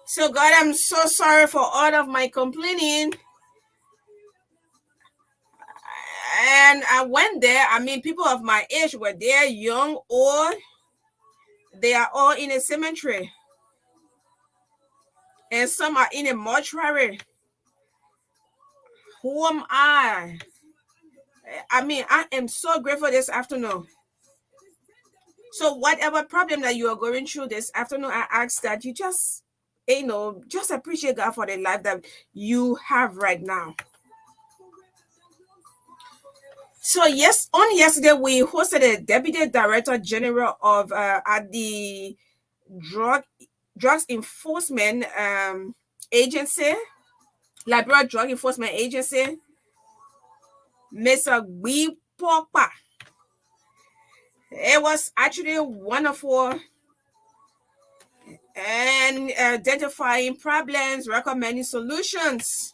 So, God, I'm so sorry for all of my complaining. And I went there. I mean, people of my age were there, young, old. They are all in a cemetery. And some are in a mortuary. Who am I? I mean, I am so grateful this afternoon. So, whatever problem that you are going through this afternoon, I ask that you just appreciate God for the life that you have right now. So yes, on yesterday we hosted a deputy director general of at the drug drugs enforcement agency, Liberia Drug Enforcement Agency, Mr. Gui Pokpa. It was actually wonderful and identifying problems, recommending solutions.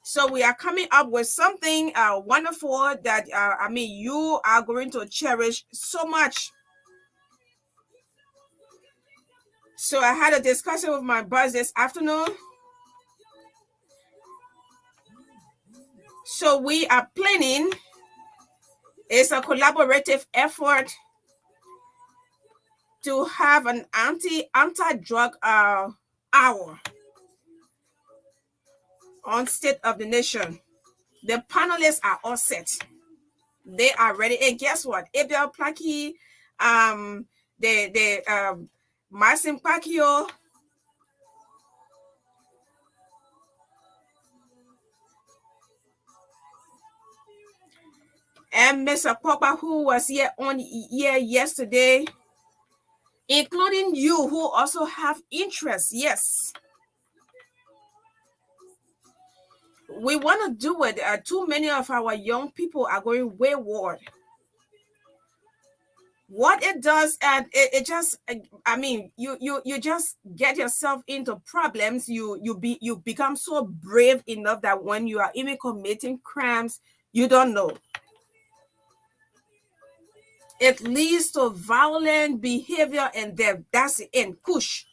So we are coming up with something wonderful that I mean you are going to cherish so much. So I had a discussion with my boss this afternoon. So we are planning. It's a collaborative effort to have an anti-drug hour on State of the Nation. The panelists are all set. They are ready. And guess what? Abel Plaki, the Marcin Pacquiao, and Mr. Papa, who was here yesterday, including you who also have interest. Yes, we want to do it. Too many of our young people are going wayward. What it does, and it just, I mean, you just get yourself into problems. You become so brave enough that when you are even committing crimes, you don't know. It leads to violent behavior, and then that's the end. Push.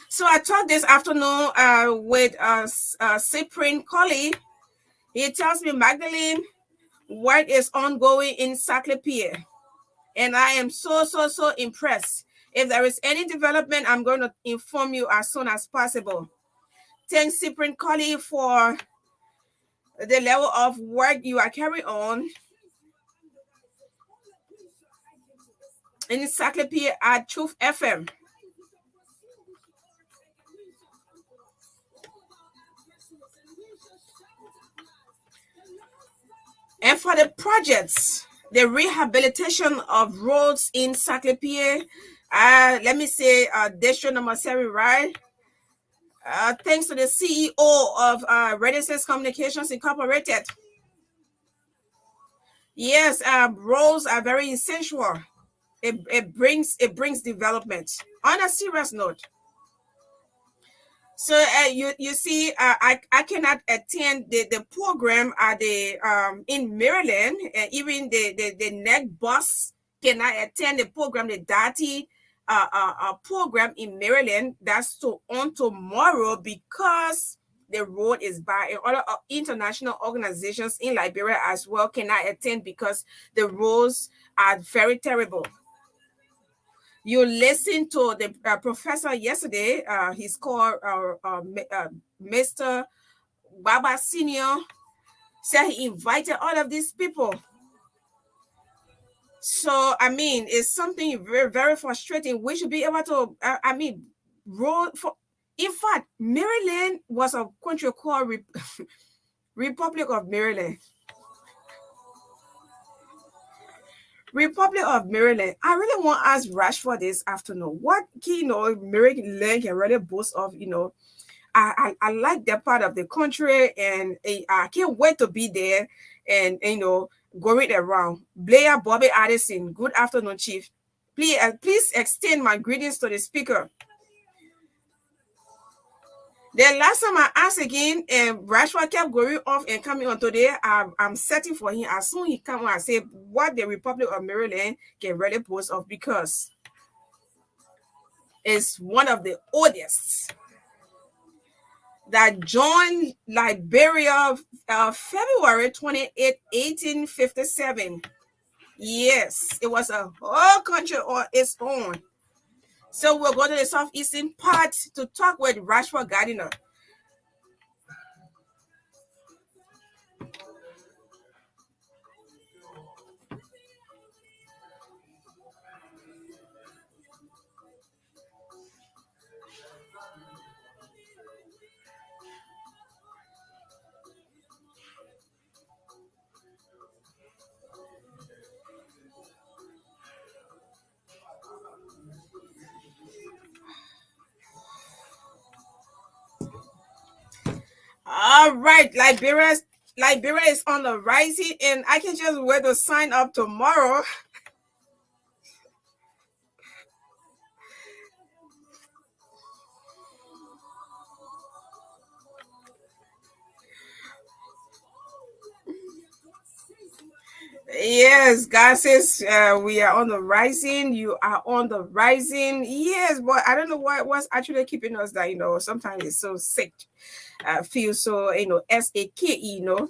So I talked this afternoon with Cyprian Colley. He tells me, Magdalene, work is ongoing in Saclay, and I am so impressed. If there is any development, I'm going to inform you as soon as possible. Thanks, Cyprian Colley, for the level of work you are carrying on in Saclay at Truth FM. And for the projects, the rehabilitation of roads in Saclay, let me say district number 7, right? Thanks to the CEO of Renaissance Communications Incorporated. Yes, roads are very essential. It brings development. On a serious note, so you see, I cannot attend the program at the in Maryland, and even the NEC boss cannot attend the program, the DATI program in Maryland. That's on tomorrow because the road is bad. And other international organizations in Liberia as well cannot attend because the roads are very terrible. You listened to the professor yesterday. He's called Mr. Baba Senior. Said he invited all of these people. So I mean, it's something very frustrating. We should be able to. I mean, road for. In fact, Maryland was a country called Republic of Maryland. Republic of Maryland. I really want to ask Rashford this afternoon. What Maryland can really boast of, I like that part of the country, and I can't wait to be there and going around. Blair Bobby Addison, good afternoon, Chief. Please extend my greetings to the speaker. The last time I asked again, and Rashford kept going off and coming on today. I'm setting for him. As soon as he come on, I say what the Republic of Maryland can really boast of because it's one of the oldest that joined Liberia February 28, 1857. Yes, it was a whole country on its own. So we'll go to the southeastern part to talk with Rashford Gardiner. All right, Liberia is on the rising, and I can just wait to sign up tomorrow. Yes, God says we are on the rising. You are on the rising. Yes, but I don't know what's actually keeping us that sometimes it's so sick. Feel so SAKE.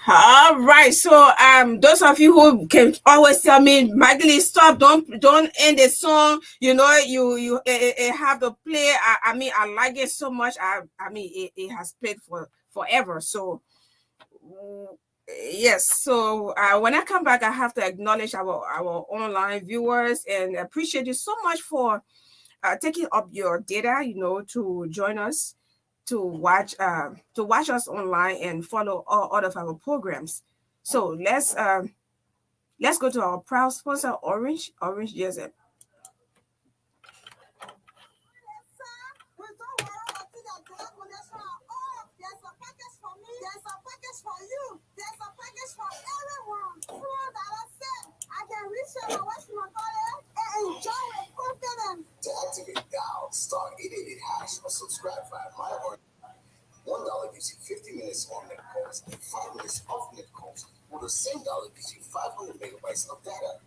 All right. So those of you who can always tell me, Magdalene, stop, don't end the song. You have to play. I mean, I like it so much. I mean it has played for forever. So yes. So when I come back, I have to acknowledge our online viewers and appreciate you so much for taking up your data, to join us to watch us online and follow all of our programs. So let's go to our proud sponsor, Orange GSM. To activate, dial star 888 hash or subscribe via my or $1 gives you 50 minutes on net calls and 5 minutes off net calls, or the same dollar gives you 500 megabytes of data,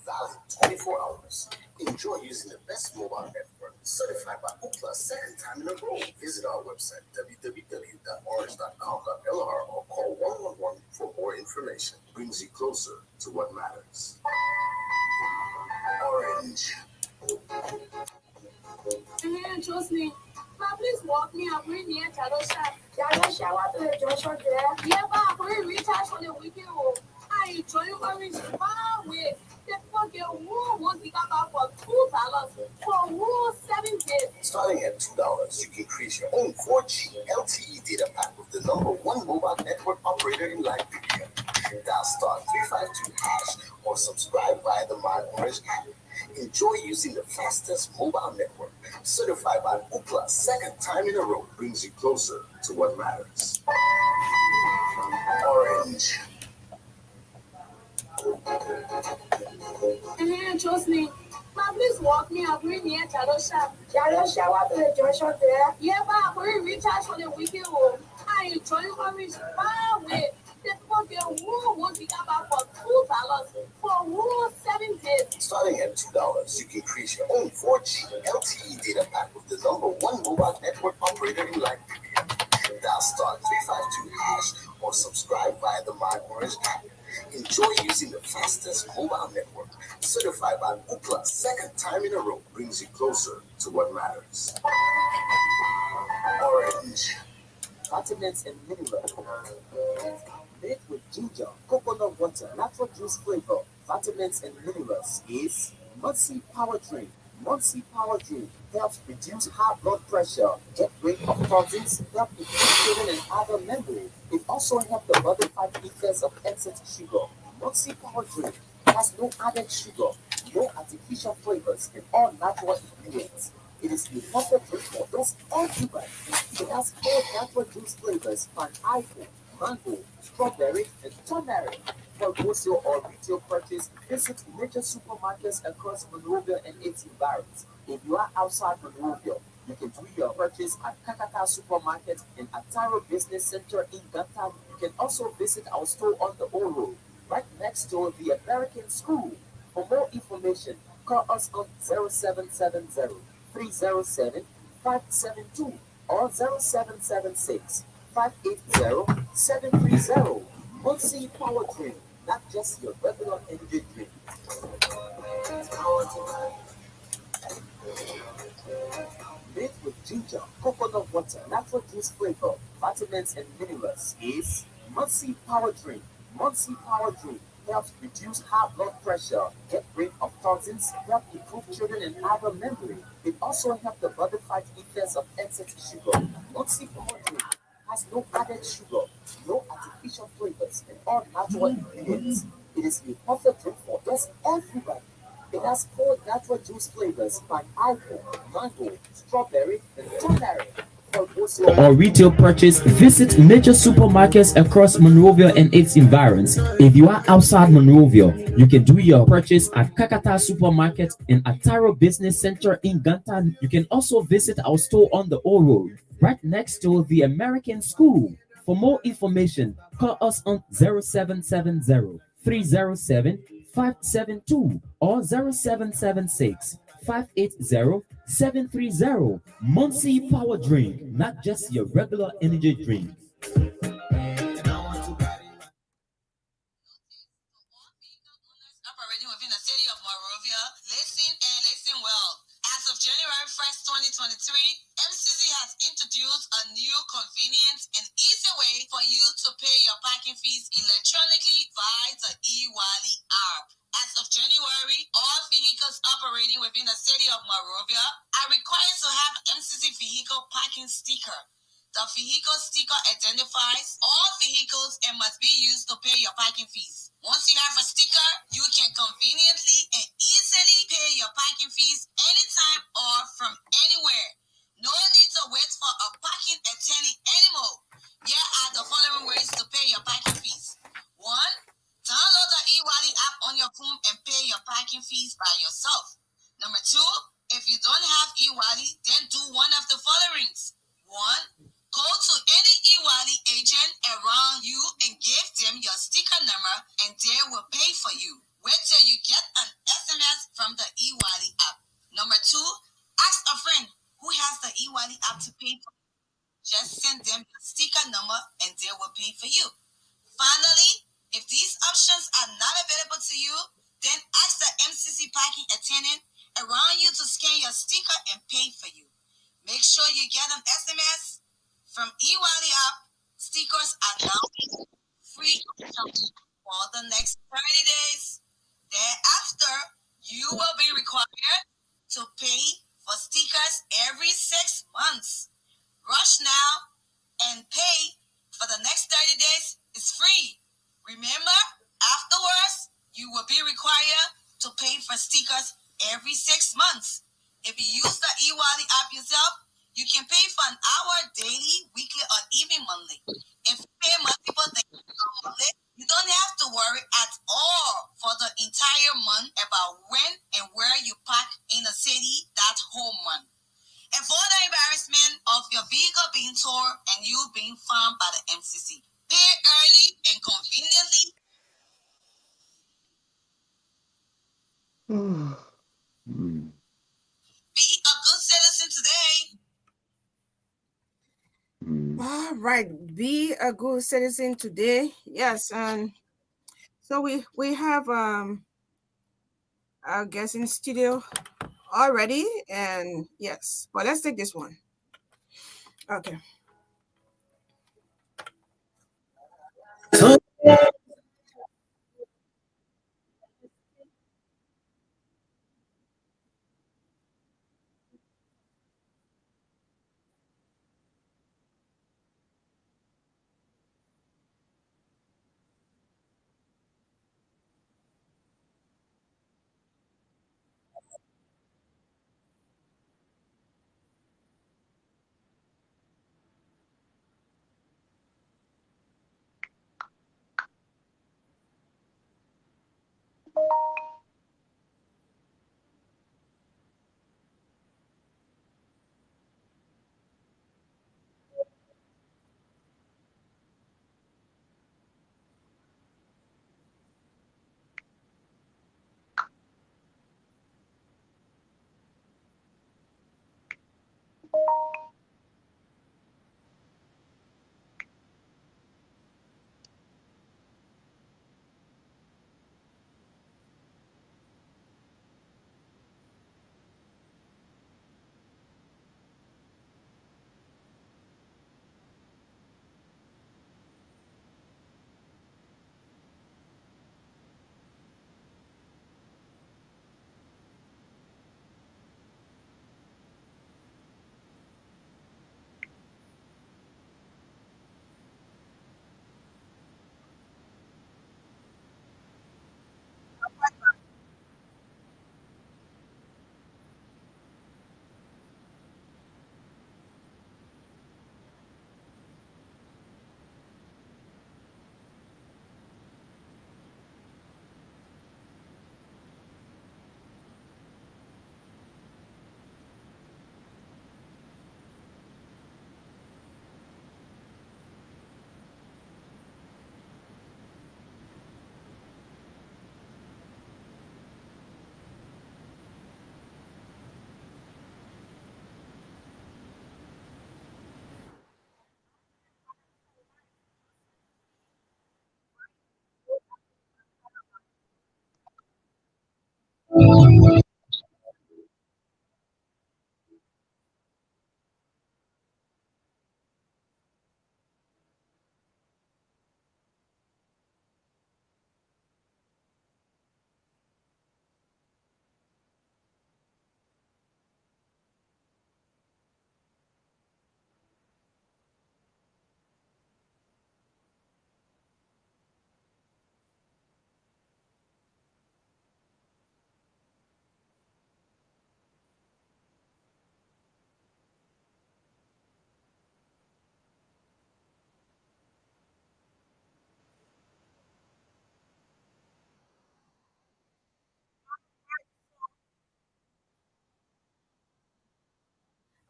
valid 24 hours. Enjoy using the best mobile network, certified by Ookla second time in a row. Visit our website, www.orange.com.lr, or call 111 for more information. Brings you closer to what matters. Orange. Trust me. Please walk me and bring me a Jalosha. Jalosha, what the Joshua there? Yeah, but we recharge for the weekend. I enjoy Orange far away. The fucking who won't be back for $2 for who 7 days. Starting at $2, you can create your own 4G LTE data pack with the #1 mobile network operator in Liberia. Dial star 352 hash or subscribe via the My Orange app. Enjoy using the fastest mobile network, certified by Ookla second time in a row. Brings you closer to what matters. Orange. Trust me. Please walk me and bring me a Jalosha. Jalosha, what the Joshua there? Yeah, but we recharge for the weekend. I enjoy Orange far away. The fucking who won't be back for $2 for who 7 days. Starting at $2, you can create your own 4G LTE data pack with the #1 mobile network operator in Liberia. Dial star 352 hash or subscribe via the My Orange app. Enjoy using the fastest mobile network, certified by Ookla. Second time in a row brings you closer to what matters. Orange. Vitamins and minerals. Made with ginger, coconut water, natural juice flavor, vitamins and minerals is Muncie Power Drink. Muncie Power Drink helps reduce high blood pressure, get rid of toxins, help improve children and other memory. It also helps the body fight effects of excess sugar. Muncie Power Drink has no added sugar, no artificial flavors, and all natural ingredients. It is the perfect drink for those everybody. It has four natural juice flavors: pineapple, mango, strawberry, and turmeric. For wholesale or retail purchase, visit major supermarkets across Monrovia and its environs. If you are outside Monrovia, you can do your purchase at Kakata Supermarket and Ataro Business Center in Ganta. You can also visit our store on the Old Road, right next to the American School. For more information, call us on 0770 307 572 or 0776 580 730. Muncie Power Drink, not just your regular energy drink. Made with ginger, coconut water, natural juice flavor, vitamins and minerals is Muncie Power Drink. Muncie Power Drink helps reduce high blood pressure, get rid of toxins, help improve children and other memory. It also helps the body fight effects of excess sugar. Muncie Power Drink has no added sugar, no artificial flavors, and all natural ingredients. It is the perfect drink for just everybody. It has four natural juice flavors: pineapple, mango, strawberry, and turmeric. For wholesale or retail purchase, visit major supermarkets across Monrovia and its environs. If you are outside Monrovia, you can do your purchase at Kakata Supermarket and Ataro Business Center in Gantan. You can also visit our store on the O Road, right next to the American School. For more information, call us on 0770 307 572 or 0776 580 730. Muncie Power Drink, not just your regular energy drink. Operating within the city of Monrovia, listen and listen well. As of January 1st, 2023, MCZ has introduced a new convenient and easy way for you to pay your parking fees electronically via the eWally app. As of January, all vehicles operating within the city of Monrovia are required to have MCC vehicle parking sticker. The vehicle sticker identifies all vehicles and must be used to pay your parking fees. Once you have a sticker, you can conveniently and easily pay your parking fees anytime or from anywhere. No need to wait for a parking attendant anymore. Here are the following ways to pay your parking fees. 1. Download the eWally app on your phone and pay your parking fees by yourself. Number 2, if you don't have eWally, then do one of the followings. 1. Go to any eWally agent around you and give them your sticker number and they will pay for you. Wait till you get an SMS from the eWally app. Number 2, ask a friend who has the eWally app to pay for you. Just send them your sticker number and they will pay for you. Finally, if these options are not available to you, then ask the MCC parking attendant around you to scan your sticker and pay for you. Make sure you get an SMS from eWally app. Stickers are now free for the next 30 days. Thereafter, you will be required to pay for stickers every 6 months. Rush now and pay for the next 30 days is free. Remember, afterwards, you will be required to pay for stickers every 6 months. If you use the eWally app yourself, you can pay for an hour daily, weekly, or even monthly. If you pay multiple things monthly, you don't have to worry at all for the entire month about when and where you park in the city that whole month. And for the embarrassment of your vehicle being towed and you being found by the MCC, pay early and conveniently. Be a good citizen today. All right, be a good citizen today. Yes, and So we have our guest in studio already, and yes, but let's take this one. Okay.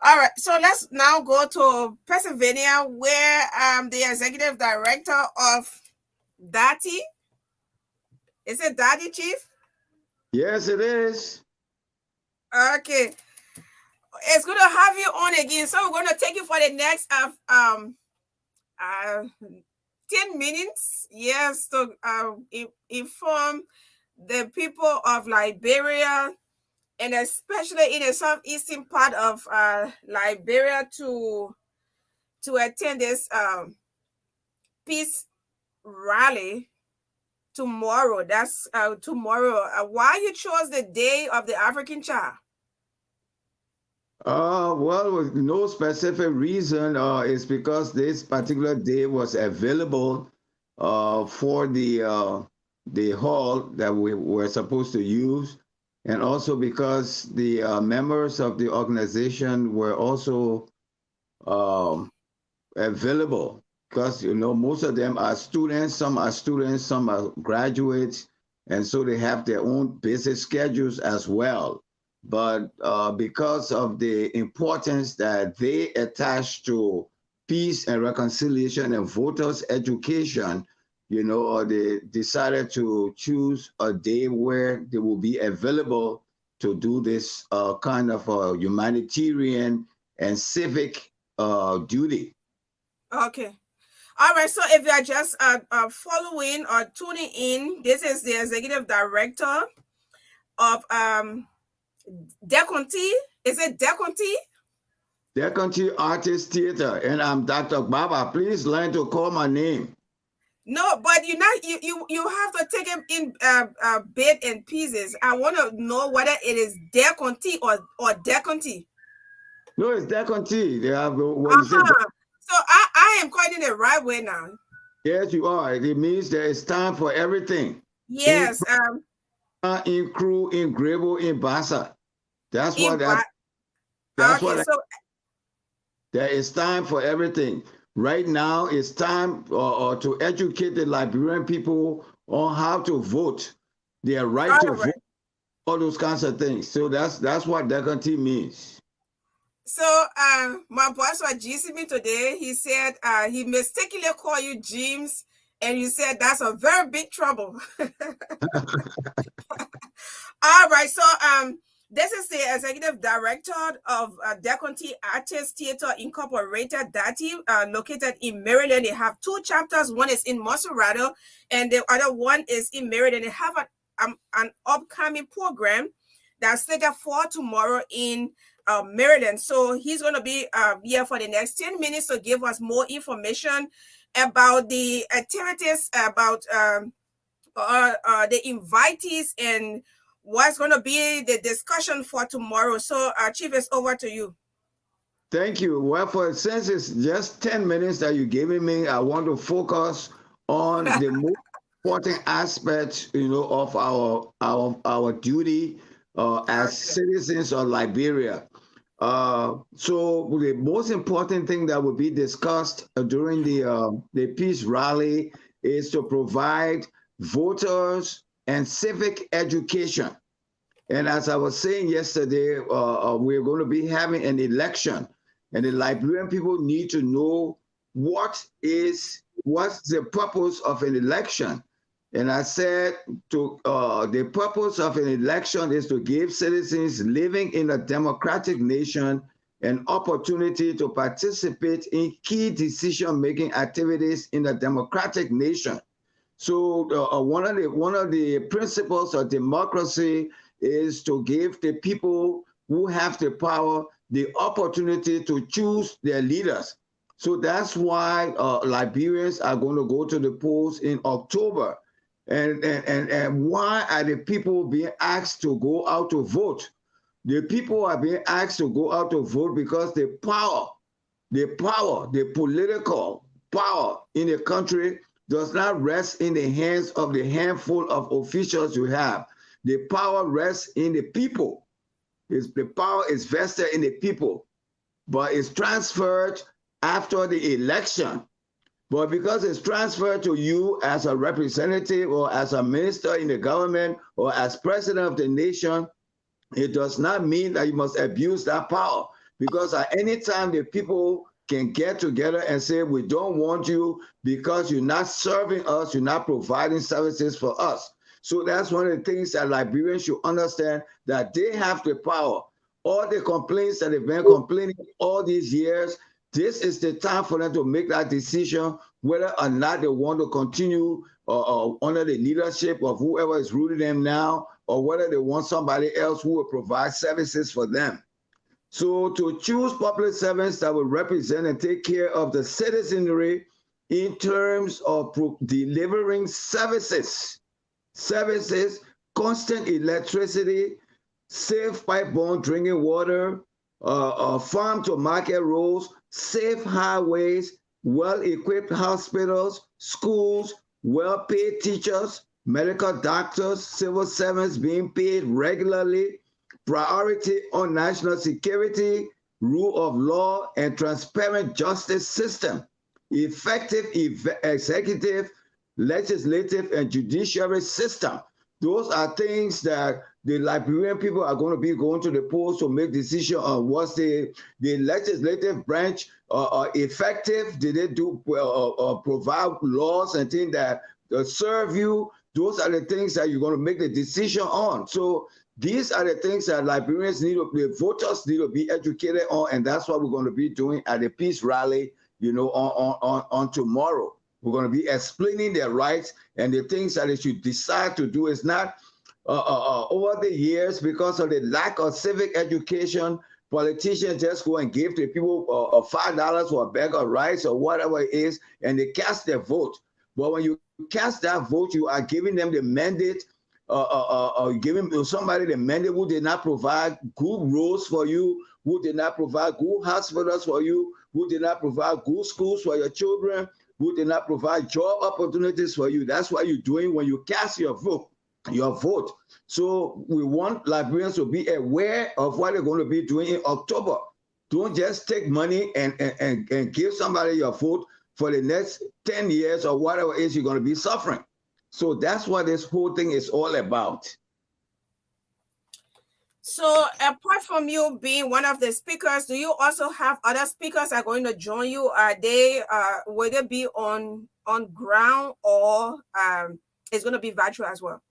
All right, so let's now go to Pennsylvania, where the executive director of DATI, is it DATI, Chief? Yes, it is. Okay, it's good to have you on again. So we're going to take you for the next 10 minutes, yes, to inform the people of Liberia, and especially in the southeastern part of Liberia, to attend this peace rally tomorrow. That's tomorrow. Why you chose the Day of the African Child? Well, with no specific reason. It's because this particular day was available for the hall that we were supposed to use, and also because the members of the organization were also um, available. Because most of them are students, some are graduates, and so they have their own busy schedules as well. But because of the importance that they attach to peace and reconciliation and voters education, they decided to choose a day where they will be available to do this kind of humanitarian and civic duty. Okay. All right, so if you are just following or tuning in, this is the executive director of DeConti. Is it DeConti? DeConti Artist Theater, and I'm Dr. Baba. Please learn to call my name. No, but you have to take it in bit and pieces. I want to know whether it is DeConti or DeConti. No, it's DeConti. They have So I am calling it the right way now. Yes, you are. It means there is time for everything. Yes. In Crew, in Grable, in Bassa. That's what that. That's okay, what. So there is time for everything. Right now, it's time to educate the Liberian people on how to vote, their right to vote, all those kinds of things. So that's what DeConti means. So my boss was GC me today. He said he mistakenly called you James, and you said that's a very big trouble. All right. So this is the executive director of DeConti Artist Theater Incorporated, DATI, located in Maryland. They have 2 chapters. One is in Monserrate, and the other one is in Maryland. They have an upcoming program that's slated for tomorrow in Maryland. So he's going to be here for the next 10 minutes to give us more information about the activities, about the invitees, and what's going to be the discussion for tomorrow. So Chief, is over to you. Thank you. Well, since it's just 10 minutes that you're giving me, I want to focus on the most important aspects, of our duty as citizens of Liberia. So the most important thing that will be discussed during the peace rally is to provide voters and civic education. And as I was saying yesterday, we're going to be having an election, and the Liberian people need to know what's the purpose of an election. And I said the purpose of an election is to give citizens living in a democratic nation an opportunity to participate in key decision-making activities in a democratic nation. So one of the principles of democracy is to give the people who have the power the opportunity to choose their leaders. So that's why Liberians are going to go to the polls in October. And why are the people being asked to go out to vote? The people are being asked to go out to vote because the political power in the country does not rest in the hands of the handful of officials you have. The power rests in the people. The power is vested in the people, but it's transferred after the election. But because it's transferred to you as a representative or as a minister in the government or as president of the nation, it does not mean that you must abuse that power. Because at any time the people can get together and say, we don't want you because you're not serving us, you're not providing services for us. So that's one of the things that Liberians should understand, that they have the power. All the complaints that they've been complaining all these years, this is the time for them to make that decision whether or not they want to continue under the leadership of whoever is ruling them now, or whether they want somebody else who will provide services for them. So to choose public servants that will represent and take care of the citizenry in terms of delivering services, constant electricity, safe pipe-borne drinking water, farm-to-market roads, safe highways, well-equipped hospitals, schools, well-paid teachers, medical doctors, civil servants being paid regularly, priority on national security, rule of law, and transparent justice system, effective executive, legislative, and judiciary system. Those are things that the Liberian people are going to be going to the polls to make decision on. Was the legislative branch effective? Did they provide laws and things that serve you? Those are the things that you're going to make the decision on. So these are the things that Liberians the voters need to be educated on, and that's what we're going to be doing at the peace rally on tomorrow. We're going to be explaining their rights and the things that they should decide to do. Is not over the years, because of the lack of civic education, politicians just go and give the people $5 for a bag of rice or whatever it is, and they cast their vote. But when you cast that vote, you are giving them the mandate, giving somebody the mandate who did not provide good roads for you, who did not provide good hospitals for you, who did not provide good schools for your children, who did not provide job opportunities for you. That's what you're doing when you cast your vote. So we want Liberians to be aware of what they're going to be doing in October. Don't just take money and give somebody your vote for the next 10 years or whatever it is you're going to be suffering. So that's what this whole thing is all about. So apart from you being one of the speakers, do you also have other speakers that are going to join you? Are they will they be on ground, or it's going to be virtual as well?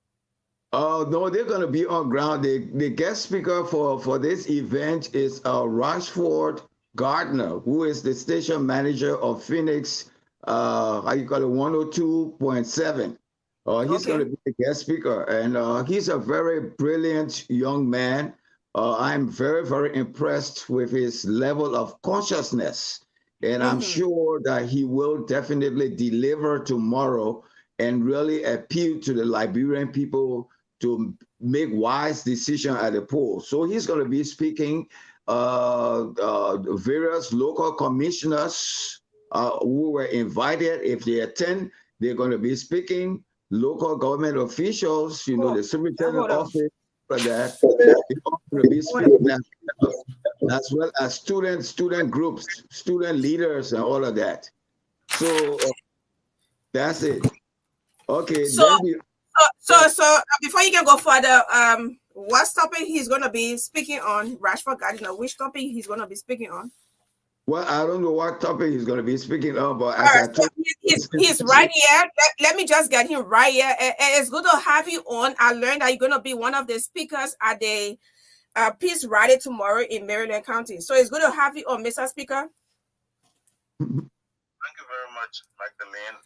No, they're going to be on ground. The guest speaker for this event is Rashford Gardner, who is the station manager of Phoenix, 102.7. He's going to be the guest speaker, and he's a very brilliant young man. I'm very, very impressed with his level of consciousness, and I'm sure that he will definitely deliver tomorrow and really appeal to the Liberian people to make wise decisions at the polls. So he's going to be speaking. Various local commissioners who were invited, if they attend, they're going to be speaking. Local government officials, the superintendent office, for that, they're going to be speaking, as well as student groups, student leaders, and all of that. So that's it. Okay. So before you can go further, what topic he's going to be speaking on, Rashford Gardner? Which topic he's going to be speaking on? Well, I don't know what topic he's going to be speaking on, but he's right here. Let me just get him right here. It's good to have you on. I learned that you're going to be one of the speakers at the Peace Rally tomorrow in Maryland County. So it's good to have you on, Mr. Speaker. Thank you very much, Magdalene.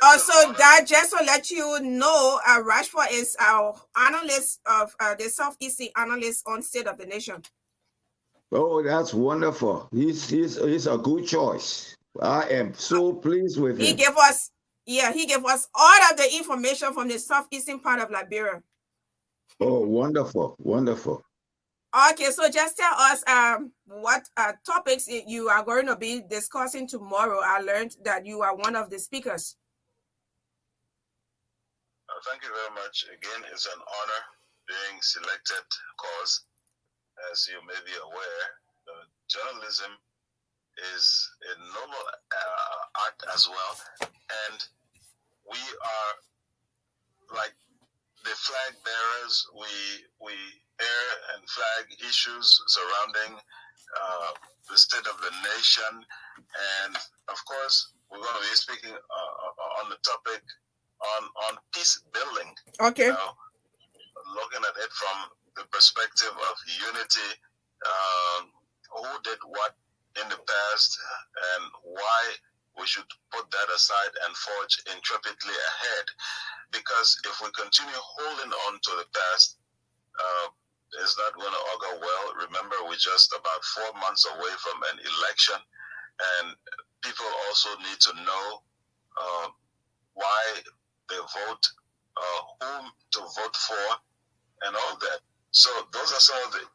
Also, that just to let you know, Rashford is our analyst of the Southeastern analyst on State of the Nation. Oh, that's wonderful. He's a good choice. I am so pleased with him. He gave us all of the information from the southeastern part of Liberia. Oh, wonderful, wonderful. Okay, so just tell us what topics you are going to be discussing tomorrow. I learned that you are one of the speakers. Thank you very much. Again, it's an honor being selected, because as you may be aware, journalism is a noble art as well, and we are like the flag bearers. We air and flag issues surrounding the state of the nation, and of course, we're going to be speaking on the topic on peace building. Okay. Looking at it from the perspective of unity, who did what in the past, and why we should put that aside and forge intrepidly ahead. Because if we continue holding on to the past, it's not going to augur well. Remember, we're just about 4 months away from an election, and people also need to know why they vote, whom to vote for, and all that. So those are some of the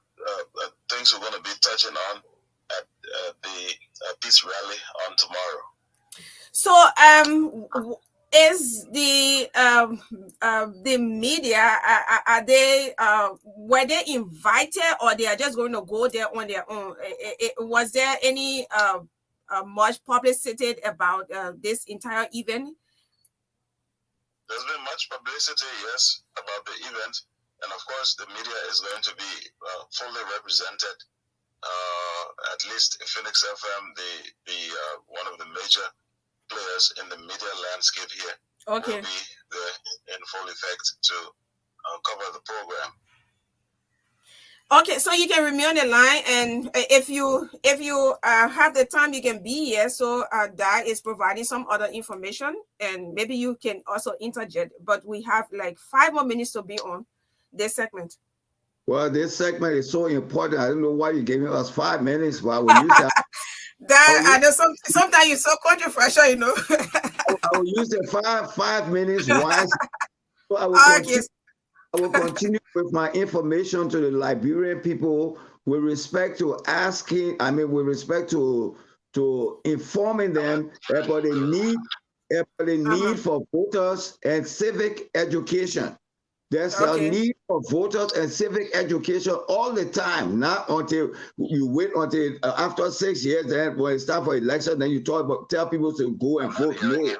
things we're going to be touching on at the Peace Rally on tomorrow. So, is the media, were they invited, or they are just going to go there on their own? Was there any much publicity about this entire event? There's been much publicity, yes, about the event. And of course, the media is going to be fully represented. At least Phoenix FM, the one of the major players in the media landscape here, will be there in full effect to cover the program. Okay, so you can remain on the line, and if you have the time, you can be here. So that is providing some other information, and maybe you can also interject. But we have like 5 more minutes to be on this segment. Well, this segment is so important. I don't know why you're giving us 5 minutes while we use that. That I know sometimes you're so controversial, you know. I will use the 5 minutes wisely. So I will continue with my information to the Liberian people with respect to with respect to informing them about the need for voters and civic education. There's a need for voters and civic education all the time, not until you wait until after 6 years, then when it's time for election, then you tell people to go and vote. No,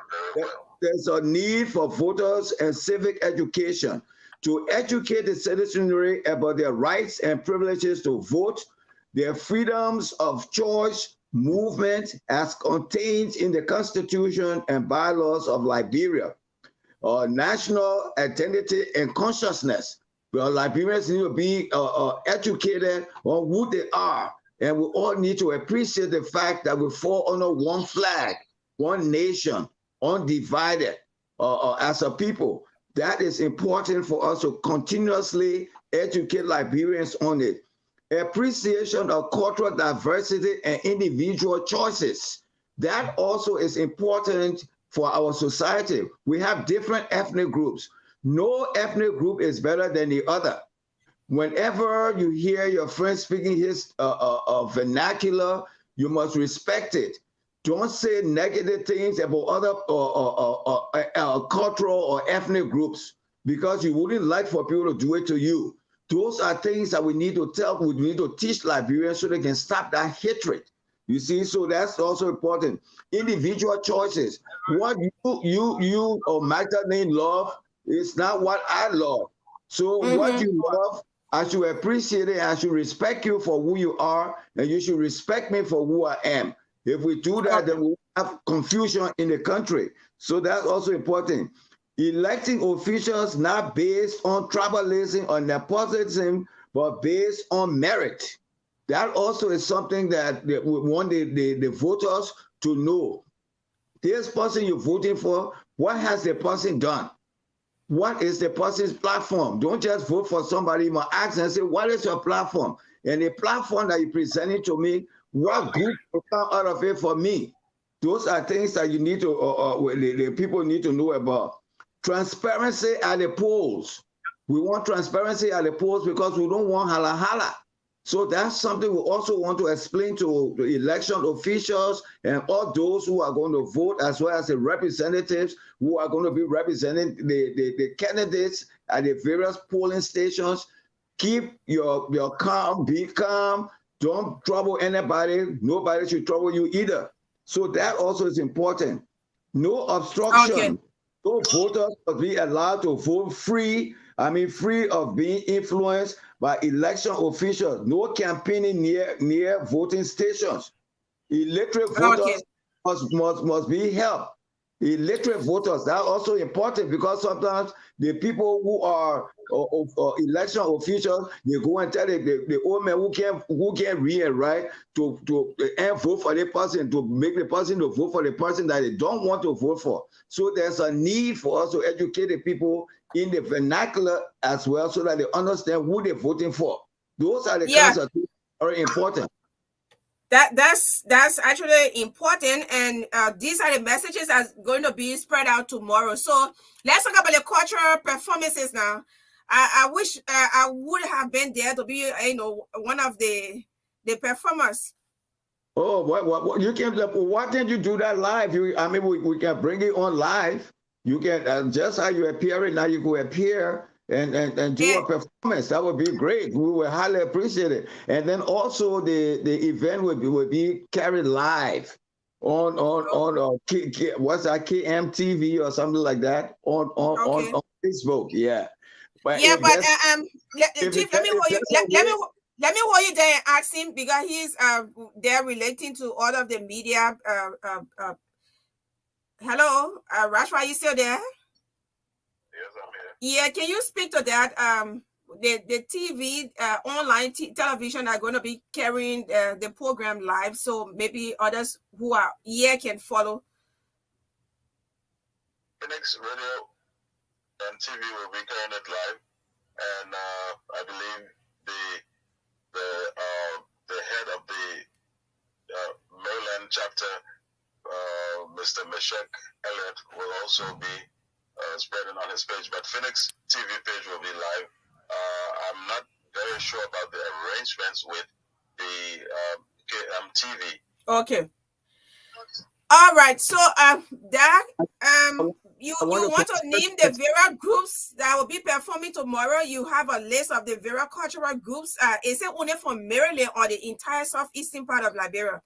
there's a need for voters and civic education to educate the citizenry about their rights and privileges to vote, their freedoms of choice, movement as contained in the Constitution and bylaws of Liberia. National identity and consciousness. Well, Liberians need to be educated on who they are, and we all need to appreciate the fact that we fall under one flag, one nation, undivided as a people. That is important for us to continuously educate Liberians on it. Appreciation of cultural diversity and individual choices. That also is important for our society. We have different ethnic groups. No ethnic group is better than the other. Whenever you hear your friend speaking his vernacular, you must respect it. Don't say negative things about other cultural or ethnic groups because you wouldn't like for people to do it to you. Those are things that we need to we need to teach Liberians so they can stop that hatred. You see, so that's also important. Individual choices. What you or Magdalene love is not what I love. So what you love, I should appreciate it. I should respect you for who you are, and you should respect me for who I am. If we do that, then we have confusion in the country. So that's also important. Electing officials not based on tribalism or nepotism, but based on merit. That also is something that we want the voters to know. This person you're voting for, what has the person done? What is the person's platform? Don't just vote for somebody. You must ask and say, what is your platform? And the platform that you're presenting to me, what good will come out of it for me? Those are things that you need to, the people need to know about. Transparency at the polls. We want transparency at the polls because we don't want hala hala. So that's something we also want to explain to the election officials and all those who are going to vote, as well as the representatives who are going to be representing the candidates at the various polling stations. Keep your calm, be calm, don't trouble anybody. Nobody should trouble you either. So that also is important. No obstruction. Okay. No voters must be allowed to vote free of being influenced by election officials. No campaigning near voting stations. Illiterate voters must be helped. Illiterate voters, that's also important because sometimes the people who are election officials, they go and tell the old man who can't read and write to vote for the person, to make the person to vote for the person that they don't want to vote for. So there's a need for us to educate the people in the vernacular as well, so that they understand who they're voting for. Those are the kinds of things that are important. That's actually important, and these are the messages that's going to be spread out tomorrow. So let's talk about the cultural performances now. I wish I would have been there to be, one of the performers. Oh, what you can? Why can't you do that live? We can bring it on live. You can just how you appear now. You go appear and do a performance. That would be great. We would highly appreciate it. And then also the event would be carried live on what's that, KMTV or something like that on Facebook. Yeah. But Chief, let me hold you there and ask him, because he's there relating to all of the media. Hello, Rashwa, are you still there? Yes, I'm here. Yeah, can you speak to that? the TV, online television are going to be carrying the program live, so maybe others who are here can follow. Phoenix Radio and TV will be carrying it live, and I believe the head of the Maryland chapter, Mr. Meshach Elliott, will also be spreading on his page, but Phoenix TV page will be live. I'm not very sure about the arrangements with the KMTV. Okay. All right. So, Dak, you want to name the Vera groups that will be performing tomorrow? You have a list of the Vera cultural groups. Is it only from Maryland or the entire southeastern part of Liberia?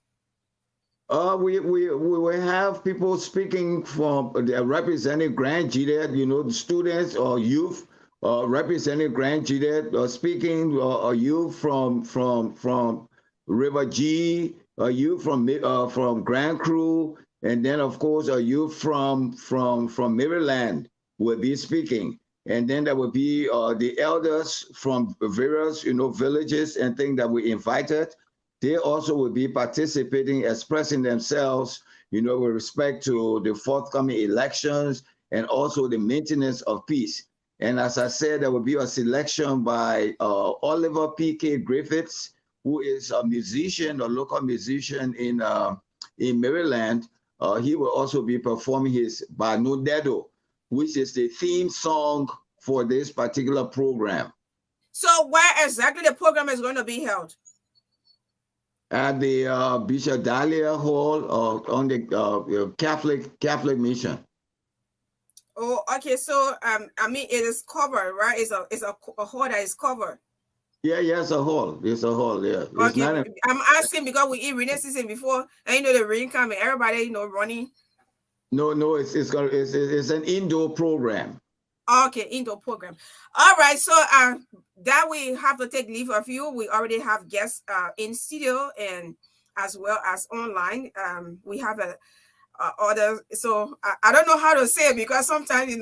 We will have people speaking from representing Grand Juliet, the students or youth representing Grand Juliet, speaking youth from River G, youth from Grand Cru, and then of course a youth from Maryland will be speaking, and then there will be the elders from various villages and things that we invited. They also will be participating, expressing themselves, with respect to the forthcoming elections and also the maintenance of peace. And as I said, there will be a selection by Oliver P.K. Griffiths, who is a musician, a local musician in Maryland. He will also be performing his Banu Dedo, which is the theme song for this particular program. So where exactly the program is going to be held? At the Bishop Dahlia Hall on the Catholic Mission. Oh, okay. So I mean, it is covered, right? It's a hall that is covered. Yeah, it's a hall. It's a hall. Yeah. Okay. I'm asking because we eat rainy season before, and the rain coming, everybody running. No, it's an indoor program. Okay, indoor program. All right, so that we have to take leave of you. We already have guests in studio and as well as online. We have other. So I don't know how to say it because sometimes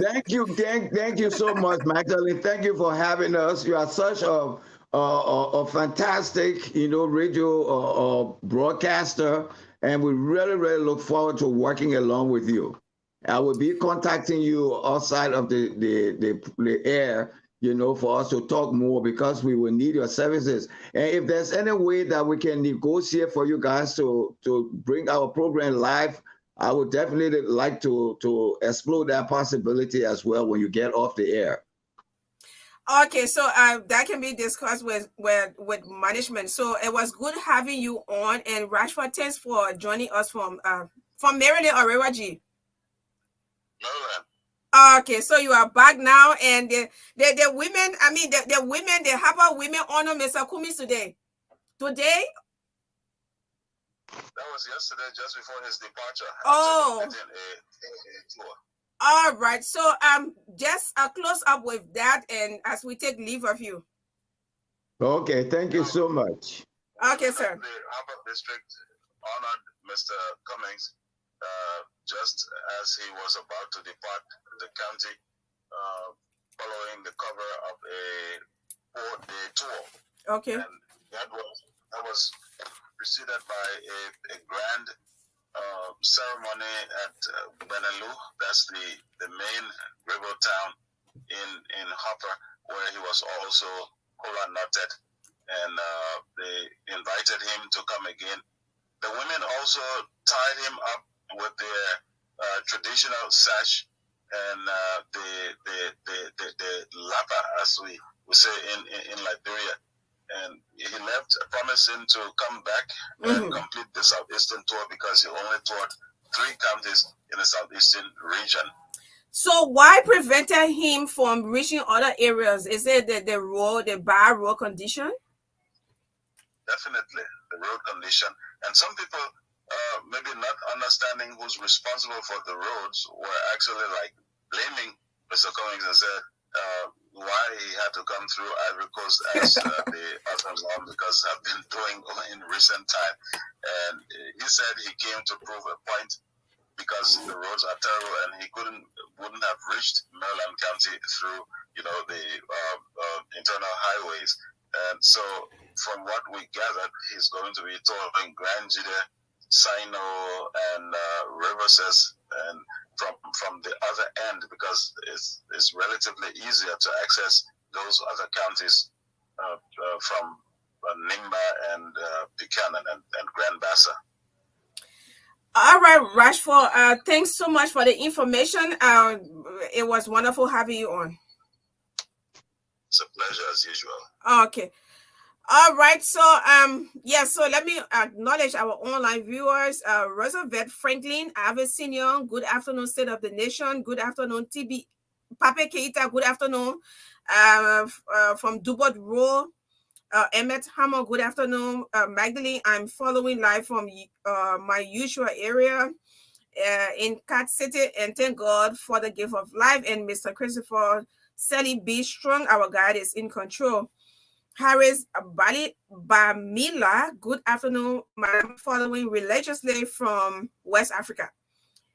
Thank you so much, Magdalene. Thank you for having us. You are such a fantastic, radio broadcaster. And we really, really look forward to working along with you. I will be contacting you outside of the air, for us to talk more because we will need your services. And if there's any way that we can negotiate for you guys to bring our program live, I would definitely like to explore that possibility as well when you get off the air. Okay, so that can be discussed with management. So it was good having you on, and Rashford, thanks for joining us from Maryland or River G. Maryland. Okay, so you are back now, and the women. I mean, the women, the Harper women honor Mr. Kumis today. Today. That was yesterday, just before his departure. Oh. A tour. All right, so just close up with that, and as we take leave of you. Okay, thank you so much. Okay, sir. The Harper District honored Mr. Cummings just as he was about to depart the county, following the cover of a 4-day tour. Okay. And that was preceded by a grand ceremony at Benelux. That's the main river town in Harper, where he was also kola nutted, and they invited him to come again. The women also tied him up with their traditional sash and the lapa, as we say in Liberia. And he left promising to come back and complete the Southeastern tour because he only toured 3 counties in the Southeastern region. So why prevented him from reaching other areas? Is it the bad road condition? Definitely, the road condition. And some people, maybe not understanding who's responsible for the roads, were actually blaming Mr. Cummings and said, why he had to come through Ivory Coast as the other one, because I've been doing in recent time. And he said he came to prove a point, because the roads are terrible, and he wouldn't have reached Maryland County through the internal highways. And so, from what we gathered, he's going to be touring Grand Jide, Sino, and Riverses, and from the other end, because it's relatively easier to access those other counties from Nimba and Buchanan and Grand Bassa. All right, Rashford, thanks so much for the information. It was wonderful having you on. It's a pleasure as usual. Okay. All right. So so let me acknowledge our online viewers. Roosevelt Franklin, I haven't seen you. Good afternoon, State of the Nation. Good afternoon, TB Pape Keita. Good afternoon. From Dubot Row. Emmett Hammer, good afternoon. Magdalene, I'm following live from my usual area in Cat City, and thank God for the gift of life. And Mr. Christopher Sally B. Strong, our guide, is in control. Harris Bali Bamila, good afternoon. I'm following religiously from West Africa.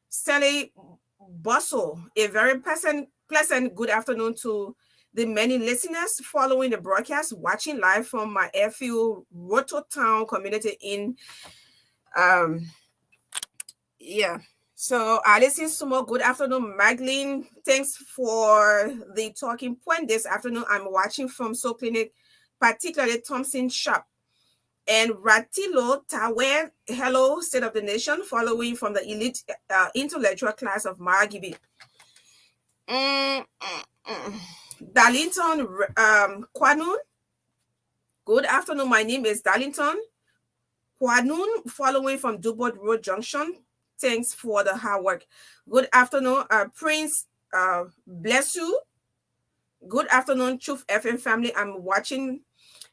Sally Bosso, a very pleasant good afternoon to the many listeners following the broadcast, watching live from my airfield Roto Town community in So Alison Sumo, good afternoon. Magdalene, thanks for the talking point this afternoon. I'm watching from Soul Clinic, particularly Thompson Shop. And Ratilo Tawe, hello, State of the Nation, following from the elite intellectual class of Margibi. Darlington Kwanun, good afternoon. My name is Darlington Kwanun, following from Dubot Road Junction. Thanks for the hard work. Good afternoon, Prince. Bless you. Good afternoon, Truth FM family. I'm watching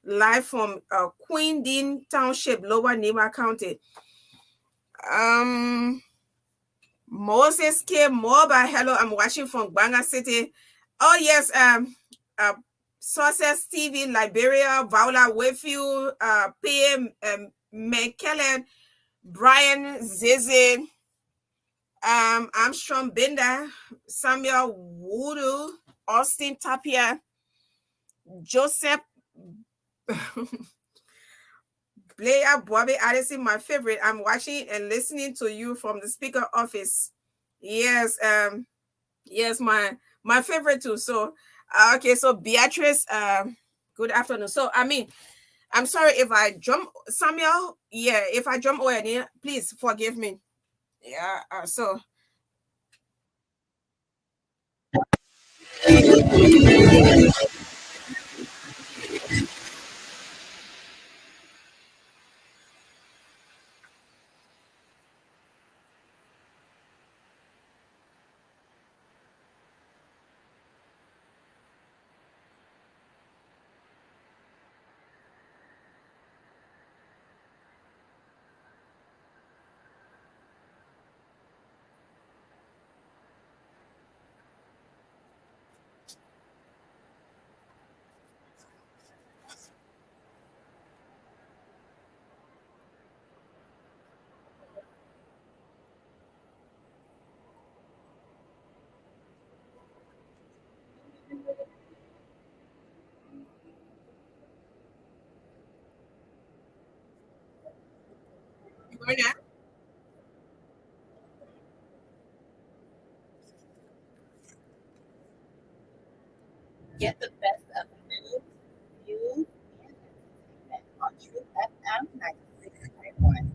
live from Queen Dean Township, Lower Nima County. Moses K. Moba, hello. I'm watching from Banga City. Oh yes, Sources TV, Liberia, Vaula Wayfield, PM McKellen, Brian Zizi, Armstrong Binder, Samuel Woodoo, Austin Tapia, Joseph Blair Bobby Addison, my favorite. I'm watching and listening to you from the speaker office. Yes, yes, my favorite too. So okay, so Beatrice, good afternoon. So I'm sorry if I jump, Samuel. Yeah, if I jump over here, please forgive me. Yeah, so get the best of news, views, and entertainment on Truth FM 96.1.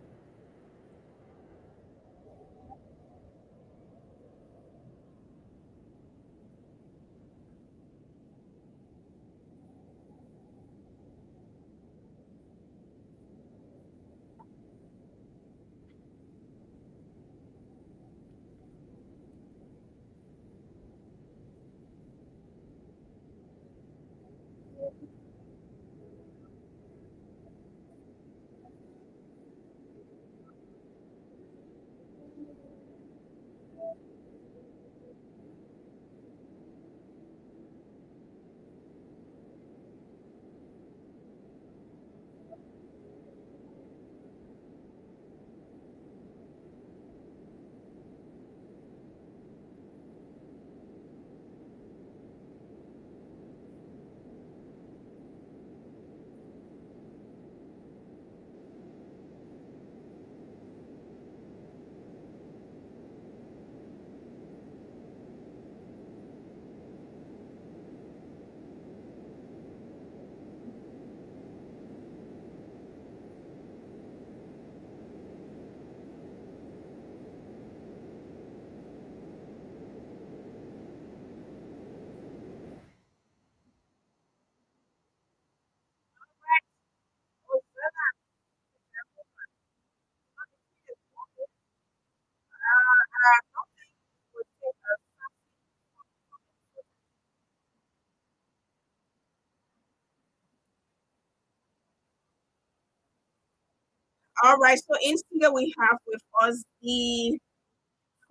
All right. So in studio we have with us the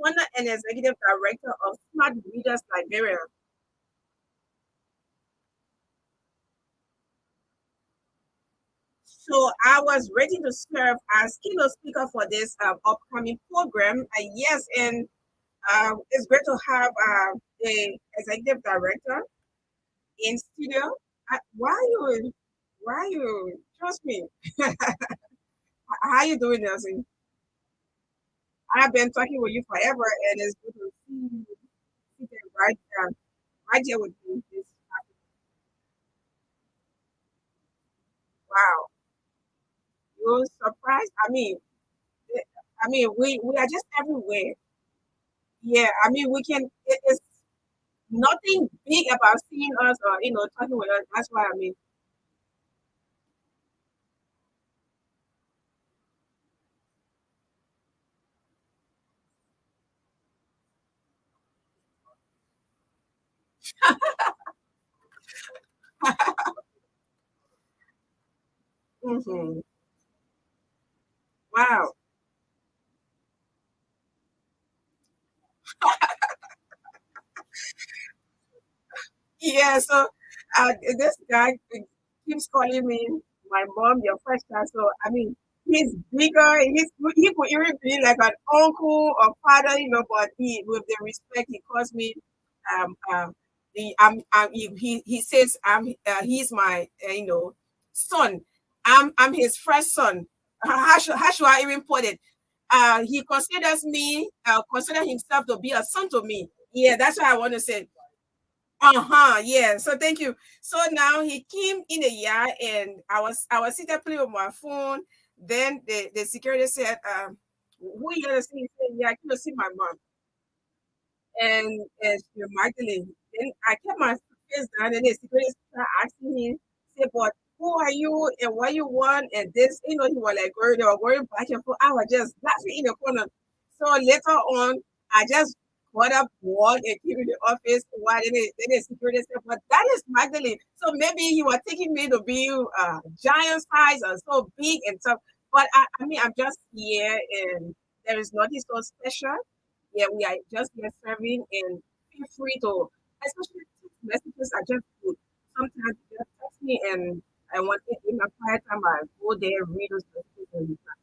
owner and executive director of Smart Readers Liberia. So I was ready to serve as keynote speaker for this upcoming program. Yes, and it's great to have the executive director in studio. Why you trust me? How you doing, Nelson? I've been talking with you forever, and it's good to see you sitting right here with me. Wow, you're surprised. We are just everywhere. Yeah, we can. It's nothing big about seeing us or talking with us. That's why Mhm. Wow. Yeah. So this guy keeps calling me my mom, your first child. So he's bigger. He could even be like an uncle or father, but he with the respect he calls me. Um. The he says he's my son. I'm his first son. How should I even put it? He considers me consider himself to be a son to me. Yeah, that's what I want to say. Uh-huh. Yeah. So thank you. So now he came in the yard and I was sitting playing with my phone. Then the security said, who you gonna see? He said, yeah, I can see my mom. And she was Magdalene. Then I kept my face down and the security started asking him, say, but who are you and what you want? And this, he was like they were going back and forth. I was just laughing in the corner. So later on, I just got up, walked and came to the office. Why then the security said, but that is Magdalene. So maybe he was taking me to be giant size or so big and stuff. But I'm just here and there is nothing so special. Yeah, we are just here serving and feel free to, especially text messages are just good. Sometimes you just text me and I want it in my quiet time. I go there, read those messages and reply.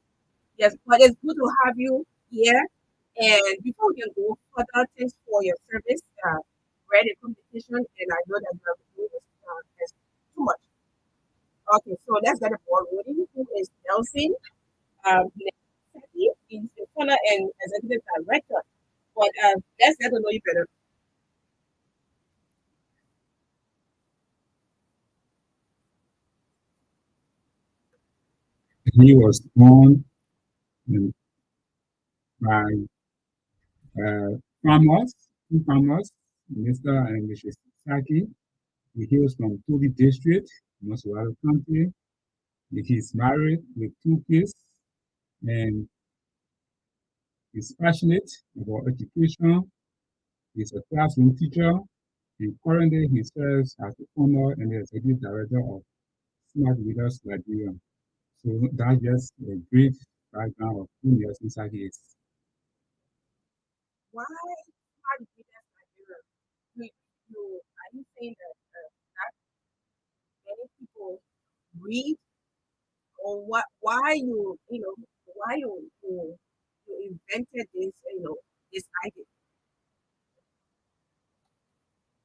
Yes, but it's good to have you here. And before we can go further, thanks for your service. Read the competition, and I know that you have been doing this as too much. Okay, so let's get the ball rolling. Who is Nelson? He's the founder and executive director. But let's get to know you better. He was born by uh, farmers, two farmers, Mr. and Mrs. Saki. He was from Tuli District, Moswara County. He's married with two kids and he's passionate about education. He's a classroom teacher and currently he serves as the founder and the executive director of Smart Readers Liberia. So that's just a brief background of who Nelson Saki is. Why hard readers Nigeria? Are you saying that many people read, or what? Why you invented this this idea?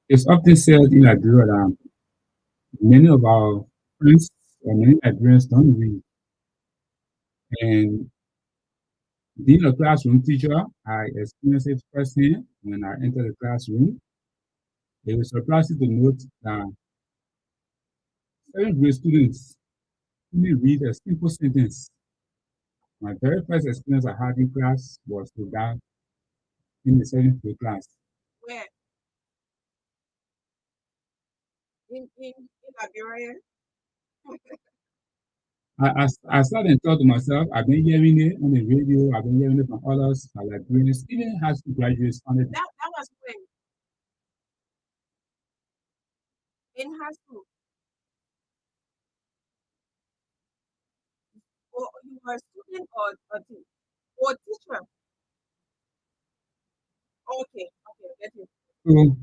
It's often said in Liberia that many of our friends or many Liberians don't read. And being a classroom teacher, I experienced it firsthand when I entered the classroom. It was surprising to note that seventh grade students only read a simple sentence. My very first experience I had in class was with that in the seventh grade class. Where in Liberia? I started and thought to myself, I've been hearing it on the radio, I've been hearing it from others, Liberians, even high school graduates found it. That was when in high school. Or you were a student student or teacher? Okay, get you. So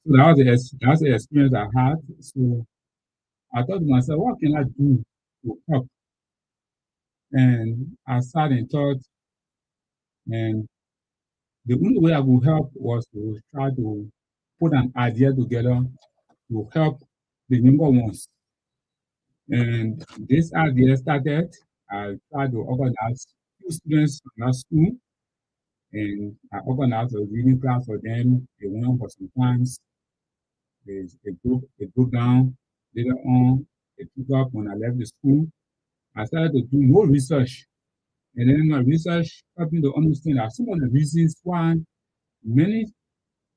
that's the experience I had. So I thought to myself, what can I do to help? And I sat and thought, and the only way I would help was to try to put an idea together to help the younger ones. And this idea started, I tried to organize few students from our school, and I organized a reading class for them. They went for some times. They broke down. Later on, they took up when I left the school. I started to do more research. And then my research helped me to understand that some of the reasons why many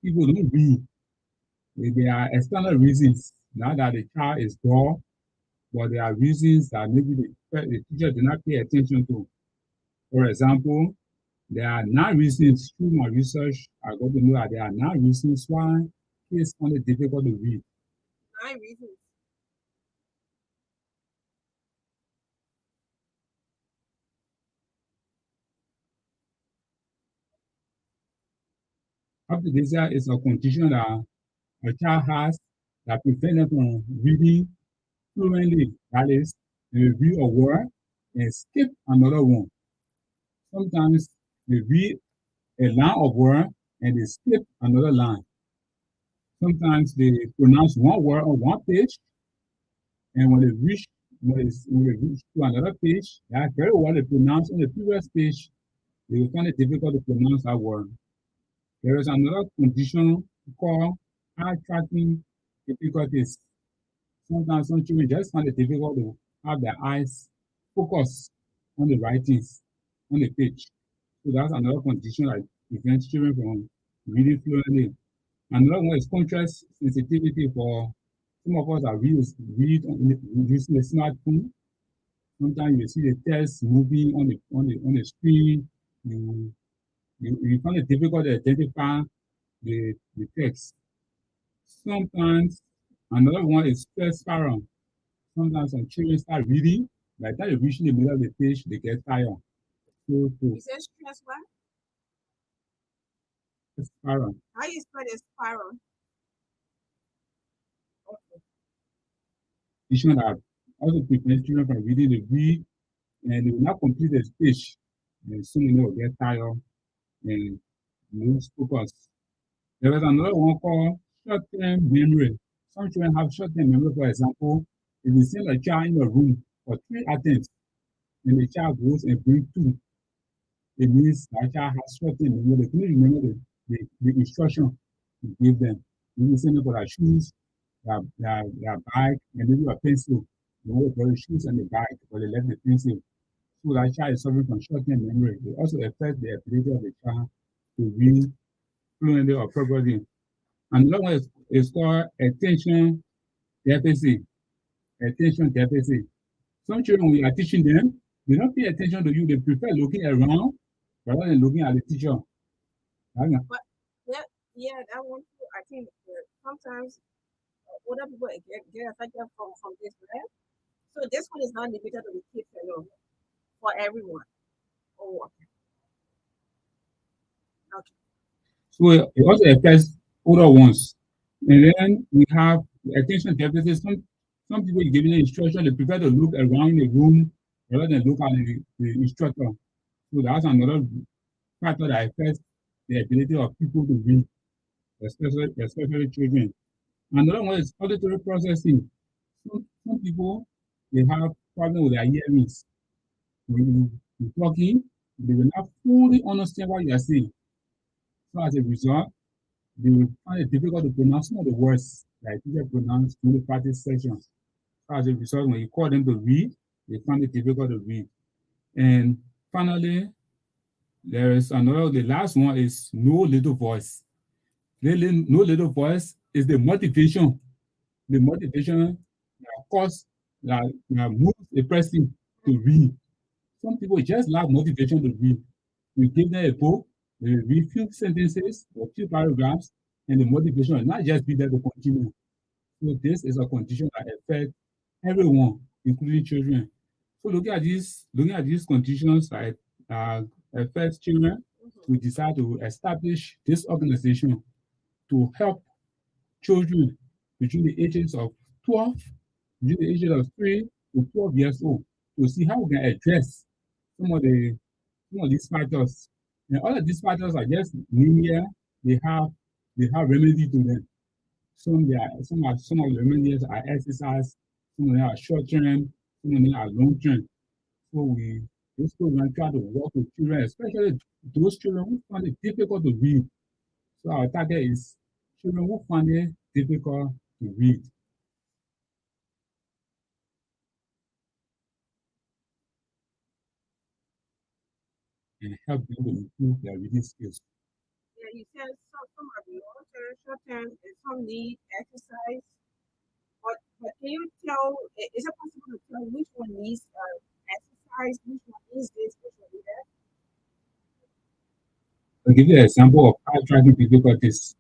people don't read, there are external reasons. Not that the child is dull, but there are reasons that maybe the teacher did not pay attention to. For example, there are 9 reasons through my research. I got to know that there are 9 reasons why kids find it difficult to read. 9 reasons. Aphasia is a condition that a child has that prevents them from reading fluently. That is, they read a word and skip another one. Sometimes they read a line of word and they skip another line. Sometimes they pronounce one word on one page, and when they reach to another page, that very word they pronounced on the previous page, they will find it difficult to pronounce that word. There is another condition called eye tracking difficulties. Sometimes some children just find it difficult to have their eyes focus on the writings on the page. So that's another condition that prevents children from reading fluently. Another one is contrast sensitivity. For some of us that read using a smartphone. Sometimes you see the text moving on the screen. You find it difficult to identify the text. Sometimes another one is stress spiral. Sometimes when children start reading, by the time they reach the middle of the page, they get tired. You said stress what? Spiral. How you spell the spiral? Okay. Condition that also prevents children from reading. They read and they will not complete the speech, and soon they will get tired and lose focus. There is another one called short-term memory. Some children have short-term memory. For example, if you send a child in a room for 3 attempts, and the child goes and brings 2, it means that child has short-term memory. They couldn't remember the instruction you give them. You send them for their shoes, their bag, and maybe a pencil. They want to the shoes and the bag, but they left the pencil. So that child is suffering from short-term memory. It also affects the ability of the child to read fluently or properly. Another one is called attention deficit. Attention deficit. Some children, when you are teaching them, they don't pay attention to you. They prefer looking around rather than looking at the teacher. But yeah, that one too. I think sometimes older people get affected from this, right? So this one is not limited to the kids alone, for everyone. Oh, okay. So it also affects older ones. And then we have attention deficit. Some people giving the instruction, they prefer to look around the room rather than look at the instructor. So that's another factor that affects the ability of people to read, especially children. Another one is auditory processing. Some people, they have problem with their hearings. When you're talking, they will not fully understand what you are saying. So as a result, they will find it difficult to pronounce some of the words that teacher pronounce during the practice sessions. So as a result, when you call them to read, they find it difficult to read. And finally, there is another, the last one is no little voice. No little voice is the motivation. The motivation that causes, that moves a person to read. Some people just lack motivation to read. We give them a book, they read few sentences or few paragraphs, and the motivation will not just be there to continue. So this is a condition that affects everyone, including children. So looking at these conditions, like first children, we decided to establish this organization to help children between the ages of 12, between the ages of 3 to 12 years old, to see how we can address some of the some of these factors. And all of these factors are just linear. They have remedy to them. Some of the remedies are exercise, some of them are short term, some of them are long term. So this program try to work with children, especially those children who find it difficult to read. So our target is children who find it difficult to read. And help them to improve their reading skills. Yeah, you said some are long term, short term, and some need exercise. But can you tell? Is it possible to tell which one needs exercise, which one needs this, which one needs that? I'll give you an example of eye tracking difficulties.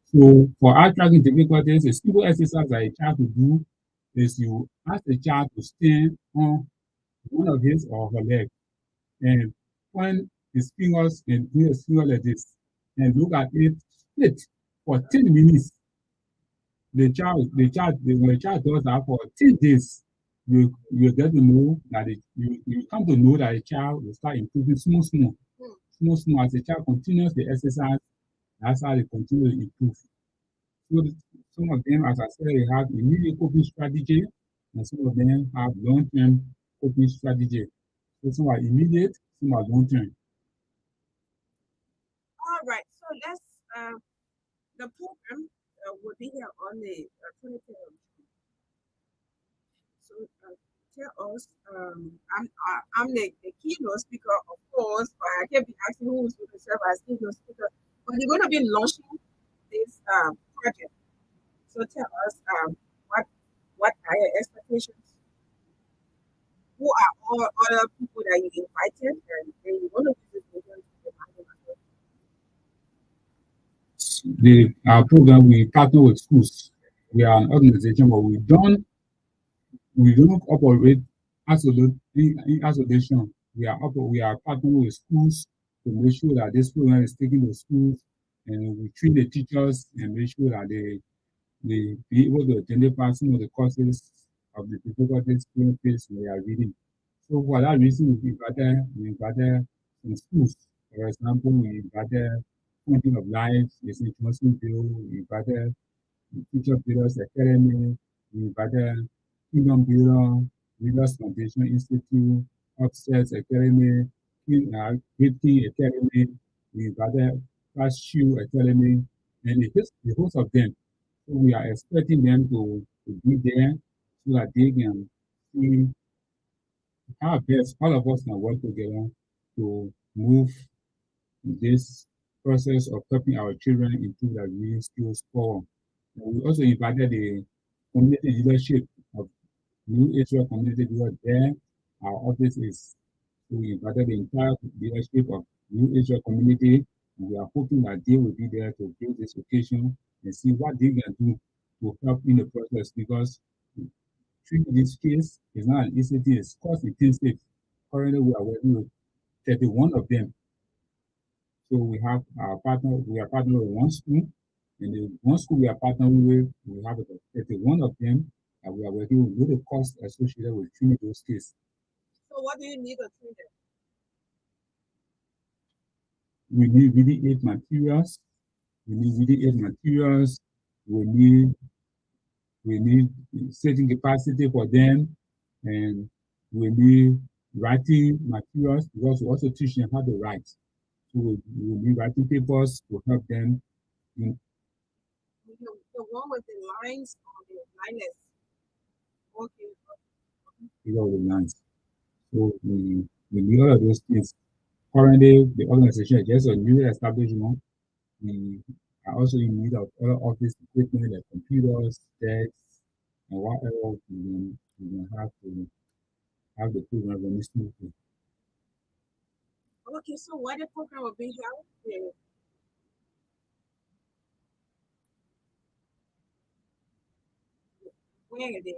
So for eye tracking difficulties, a simple exercise that a child will do is you ask the child to stand on one of his or her legs and point his fingers and do his finger like this and look at it straight for 10 minutes. When the child does that for 10 days, you get to know that you come to know that the child will start improving small. As the child continues the exercise, that's how they continue to improve. So some of them, as I said, they have immediate coping strategy, and some of them have long-term coping strategy. So some are immediate, some are long-term. All right. So let's the program will be here on the 23rd of June. So tell us, I'm the keynote speaker, of course, but I can't be asking who's going to serve as keynote speaker. But you're going to be launching this project. So tell us what are your expectations? Who are all other people that you invited, and then you want to use this medium to remind them as well? Our program, we partner with schools. We are an organization, but we don't operate in isolation. We are partnering with schools to make sure that this program is taken to schools, and we train the teachers and make sure that they be able to identify some of the causes of the difficulties students face when they are reading. So for that reason, we invited some schools. For example, we invited Fountain of Life, the St. Johnson Bill, we invited Future Builders Academy, we invited Kingdom Builder, Leaders Foundation Institute, Upstairs Academy, Great King Academy, we invited Fast Shoe Academy, and the host of them. So we are expecting them to be there so that they can see how best all of us can work together to move this process of helping our children improve their reading skills forward. And we also invited the community leadership of New Israel Community Leader there. Our office is, so we invited the entire leadership of New Israel Community, and we are hoping that they will be there to build this occasion and see what they can do to help in the process, because treating this case is not an easy thing, it's cost intensive. Currently, we are working with 31 of them. So we are partnering with one school, and the one school we are partnering with, we have 31 of them, and we are working with the cost associated with treating those cases. So what do you need to train them? We need reading aid materials. We need setting capacity for them, and we need writing materials because we also teach them how to write. So we need writing papers to help them. The one with the lines or the lineless? Okay. Figure out the lines. So we need all of those things. Currently, the organization is just a new establishment. We are also in need of other office equipment like computers, desks, and whatever we can have to have the program running smoothly. Okay, so where the program will be held? Where the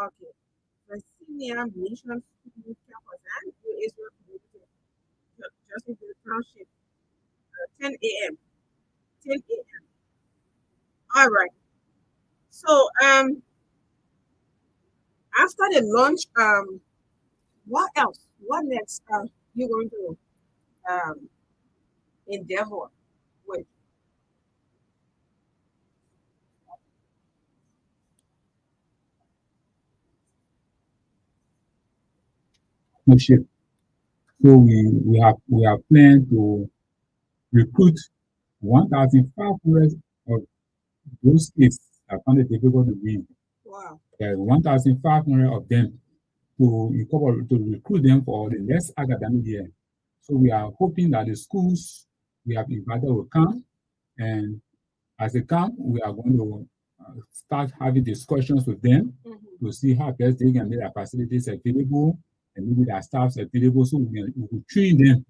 Okay. Virginia Mission School Campus and Israel Community, Justinville Township, 10 a.m. 10 a.m. All right. So after the launch, what else? What next? You going to endeavor with? Partnership. So we have planned to recruit 1,500 of those kids that found it difficult to read. Wow. 1,500 of them to recruit them for the next academic year. So we are hoping that the schools we have invited will come, and as they come, we are going to start having discussions with them to see how best they can make their facilities available and maybe their staffs available, so we will train them,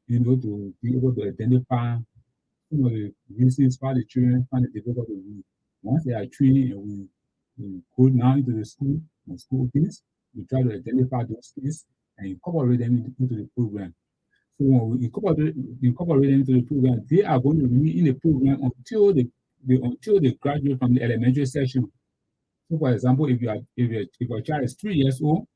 to be able to identify some of the reasons why the children find it difficult to read. Once they are trained and we go now into the school and school kids, we try to identify those kids and incorporate them into the program. So when we incorporate them into the program, they are going to remain in the program until they graduate from the elementary section. So, for example, if your child is 3 years old,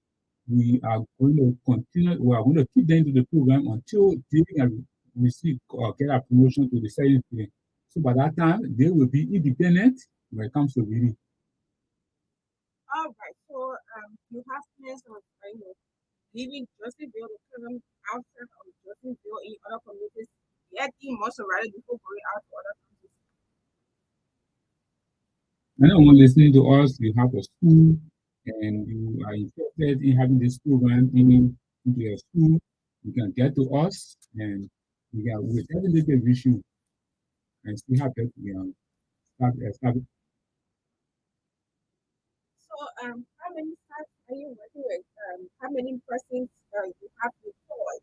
we are going to continue. We are going to keep them into the program until they can receive or get a promotion to the second grade. So by that time, they will be independent when it comes to reading. All right. So you have plans of leaving Justinville to come outside of Justinville in other communities, yet in Maserati before going out to other countries. Anyone listening to us, you have a school and you are interested in having this program into your school, you can get to us and we'll definitely reach you and see how best we can start. So how many staff are you working with? How many persons you have deployed?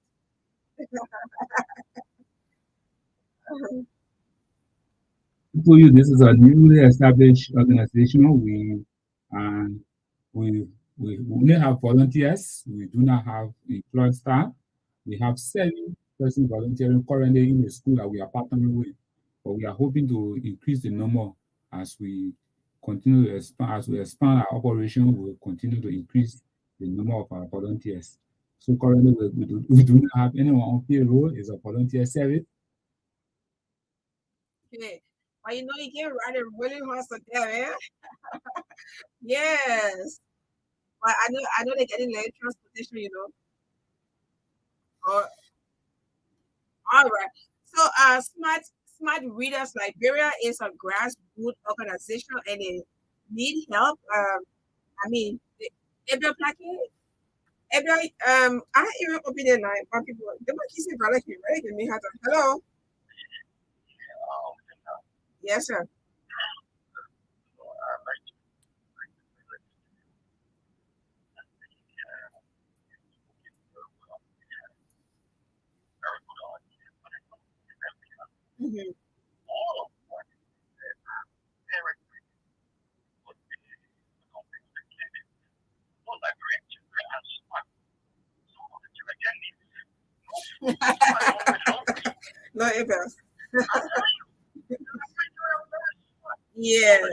For you, this is a newly established organization. We only have volunteers. We do not have employed staff. We have 7 persons volunteering currently in the school that we are partnering with, but we are hoping to increase the number as we continue to expand. As we expand our operation, we will continue to increase the number of our volunteers. So currently, we do not have anyone on payroll. It's a volunteer service. Okay. Well, you get right really hustle there, eh? Yes. Well, I know they're getting late transportation, Oh, all right. So Smart Readers Liberia is a grassroots organization and they need help. Ebra Plaque, I even open the line. But people, the one kissing brother, you ready? Give me hat. Hello. Yes, sir. Mm-hmm. No, Ebra. Yes. Yeah.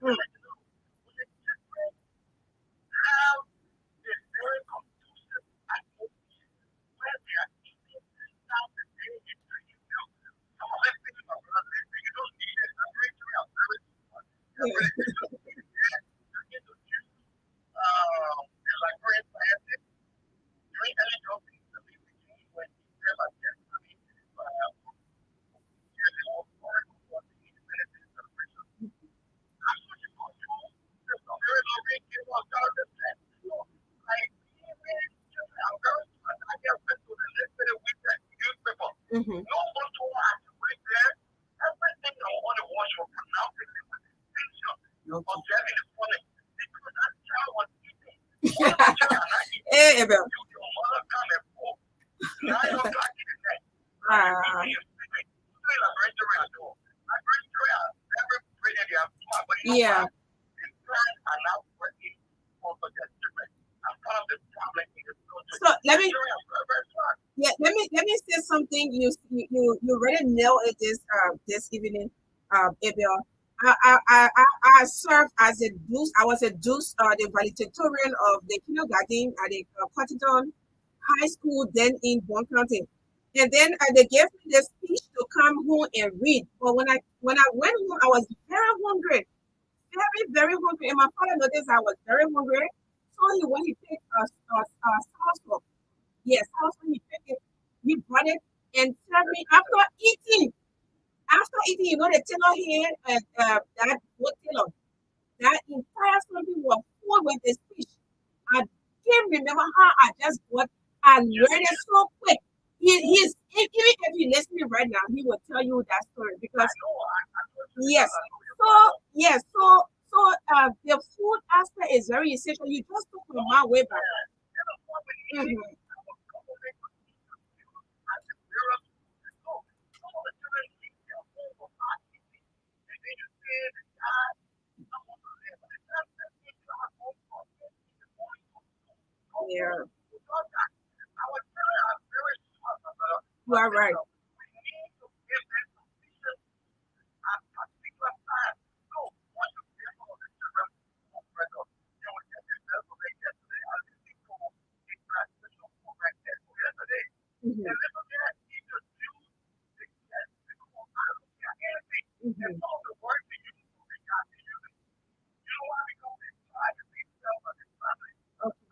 Mm. Mm-hmm. Okay. Hey, Ebel. Yeah. So let me say something. You already nailed it this evening, Abel. I served as a deuce. I was a deuce, the valedictorian of the kindergarten at the Cotton High School, then in Bon County. And then they gave me the speech to come home and read. But when I went home, I was very hungry, very hungry. And my father noticed I was very hungry. So when he picked sauce, yes, sauce when he picked it, he brought it and served me after eating. After eating, the tailor here, that good tailor, that entire something was full with the speech. I can't remember how I learned it so quick. Even if you listening right now, he will tell you that story because yes. The food aspect is very essential. You just took from my way back. Mhm. Yeah, you are right. Mhm. Mhm. Okay.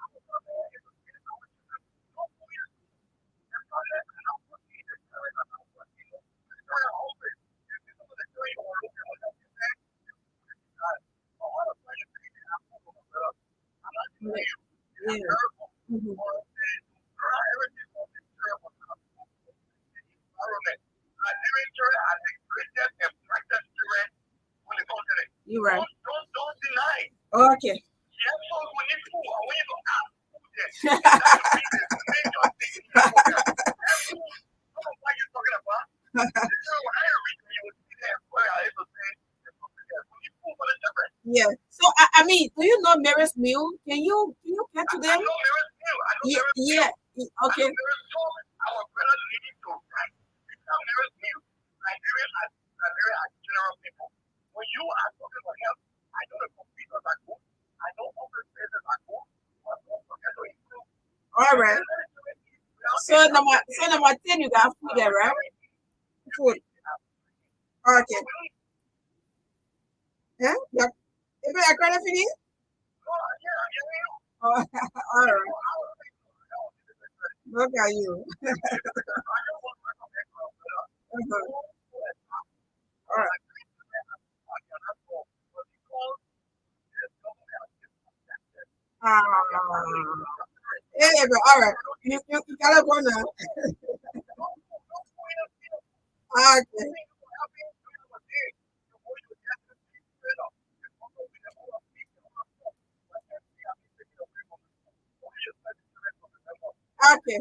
Yeah. Mhm. You right. Okay. Yeah. So I mean, do you know Mary's Meal? Can you get to them? Yeah. Yeah. Okay. All right. So number 10, you got food there, right? Food. Okay. Yeah. Yeah. If I credit for you? Oh, all right. Look at you. Uh-huh. All right. Ah. Yeah, but all right. You gotta go now. Okay. Okay.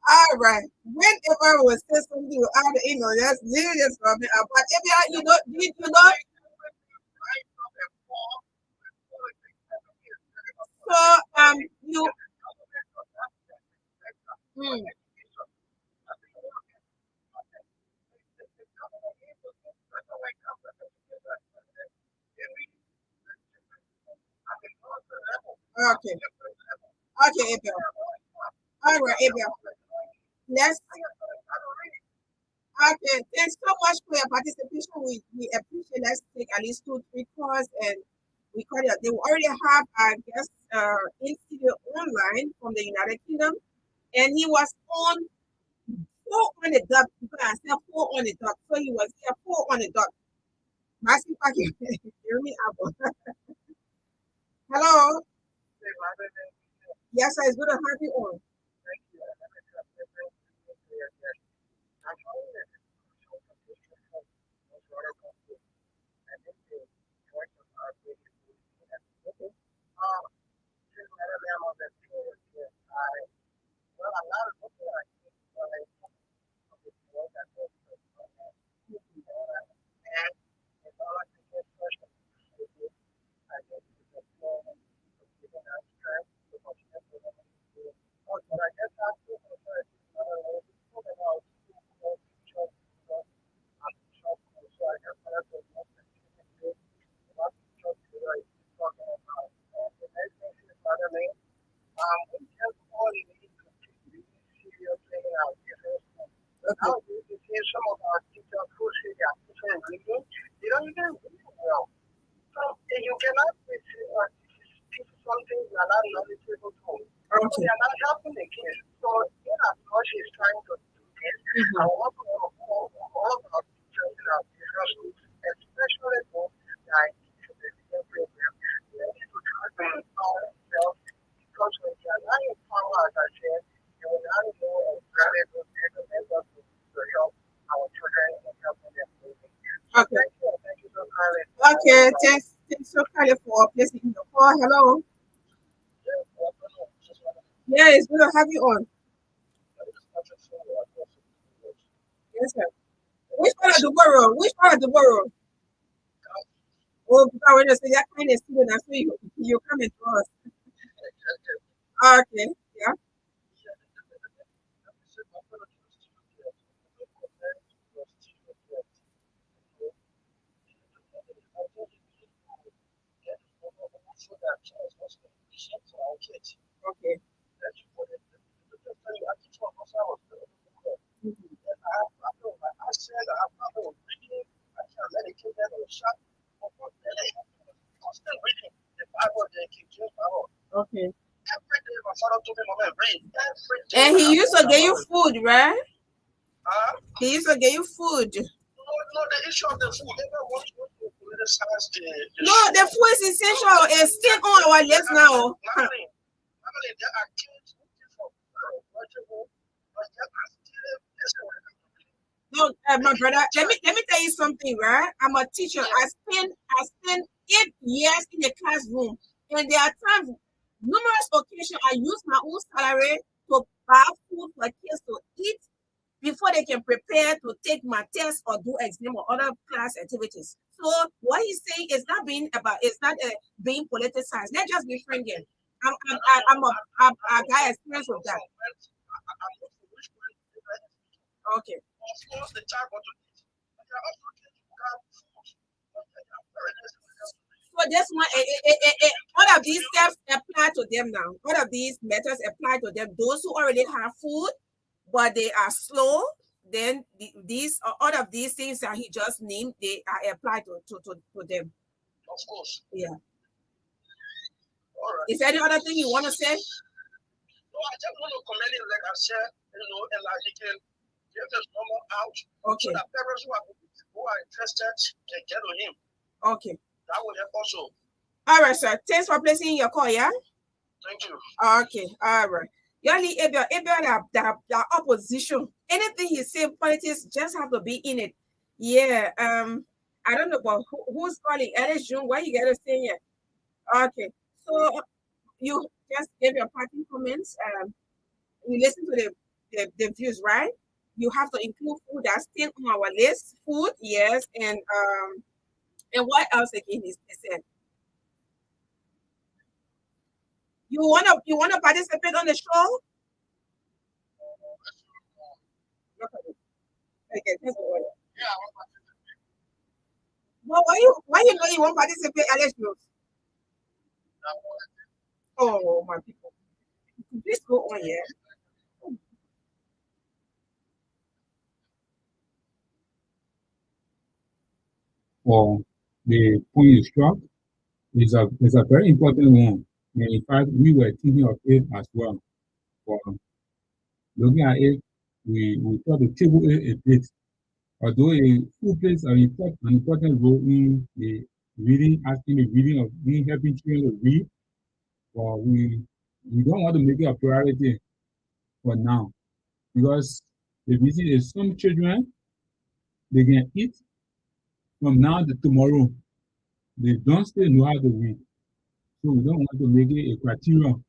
All right. Whenever we say something, you add the that's serious for me. But if you know, so you mm, okay. Okay, Abel. All right, Abel. Let's okay. Thanks so much for your participation. We appreciate. Let's take at least 2, 3 calls and we call it. They will already have our guest in studio online from the United Kingdom, and he was on 4 on the dot. Because I said 4 on the dot, so he was here 4 on the dot. Massive package. Hear me, Apple. Hello. Yes, sir. It's good to have you on. Okay. Now you see some of our teachers who say they are teaching reading, they don't even read well. So you cannot teach something you are not knowledgeable to. So Okay. they are not helping the kids. So in as much as trying to do this, I want all of our teachers in our different schools, especially those that are into the reading program, they need to try to empower themselves because when they are not empowered, as I said, they will not know exactly those mechanisms to help our children and helping them moving. So Okay. thank you so kindly. Okay. Thanks so kindly for placing the call. Hello. Yeah, it's good to have you on. Yes, sir. Which part of the world? Which part of the world? Oh, because when you say that kind of student, that's why you come to us. Okay. Yeah. Okay. Okay. And he used to get you food, right? He used to get you food. No, the issue of the food, everyone wants to criticize the No, the food is essential. It's still on our list now. Normally, there are kids looking for vegetable, but there are still No, my brother, let me tell you something, right? I'm a teacher. I spent 8 years in the classroom, and there are times, numerous occasions, I use my own salary to buy food for kids to eat before they can prepare to take my test or do exam or other class activities. So what he's saying is not being about, it's not being politicized. Let's just be friendly. I got experience with that. Okay. Of course, the child got to eat. But there are also kids who can't food. So this one, all of these steps apply to them now. All of these methods apply to them. Those who already have food, but they are slow, then these all of these things that he just named, they are applied to them. Of course. Yeah. All right. Is there any other thing you want to say? No, I just want to commend him, like I said, and like he can get this number out. Okay. So that parents who are interested can get on him. Okay. That will help also. All right, sir. Thanks for placing your call, yeah? Thank you. Okay, all right. Yali the opposition. Anything he say, politics just have to be in it. Yeah. I don't know, but who's calling? Alice June, what you gotta say here? Okay. So you just gave your parting comments. You listen to the views, right? You have to include food that's still on our list. Food, yes, and what else again is said? You wanna participate on the show? Okay, that's all. Yeah, I want to participate. Well, why you know you won't participate, Alex knows? Oh my people. Please go on, yeah. For the point you struck is a very important one. And in fact, we were thinking of it as well. For looking at it, we thought to table it a bit. Although food plays an important role in the reading, asking the reading of being helping children to read, but we don't want to make it a priority for now. Because the reason is some children they can eat from now to tomorrow. They don't still know how to read. So we don't want to make it a criterion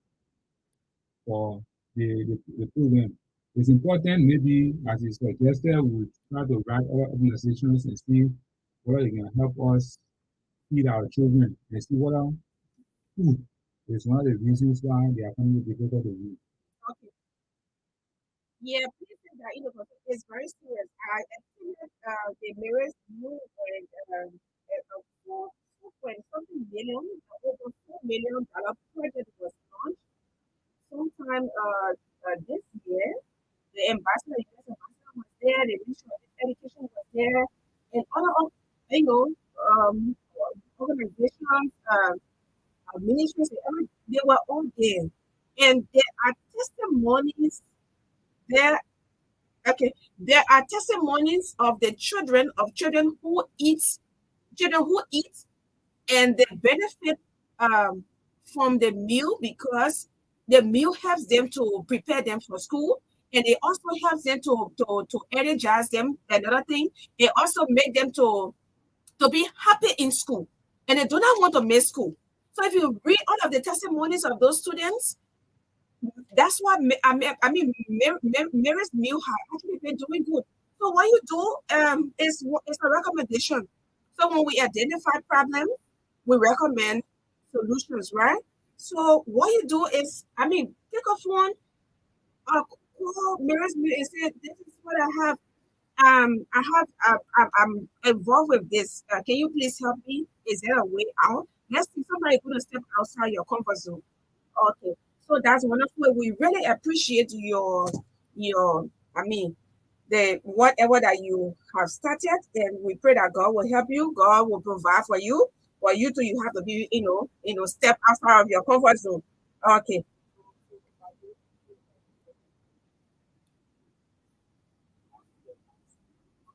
for the program. It's important, maybe as is suggested, we try to write other organizations and see whether they can help us feed our children and see what our food is one of the reasons why they are finding it difficult to read. Okay. Yeah, please say that it's very serious. I estimated the nearest new and 4 point something million, over $4 million project was launched sometime this year. The ambassador, US ambassador was there. there, and other, um, organizations, ministries, they were all there. And there are testimonies there. Okay, there are testimonies of the children who eat, and they benefit um, from the meal because the meal helps them to prepare them for school, and it also helps them to energize them. Another thing, it also make them to be happy in school, and they do not want to miss school. So if you read all of the testimonies of those students, that's what Mary's meal has actually been doing good. So what you do is a recommendation. So when we identify problems, we recommend solutions, right? So what you do is, take a phone, call Mary's meal and say, "This is what I have. I'm involved with this. Can you please help me? Is there a way out?" Let's see somebody gonna step outside your comfort zone. Okay, so that's wonderful. We really appreciate your the whatever that you have started, and we pray that God will help you. God will provide for you. For you too, you have to be step outside of your comfort zone. Okay.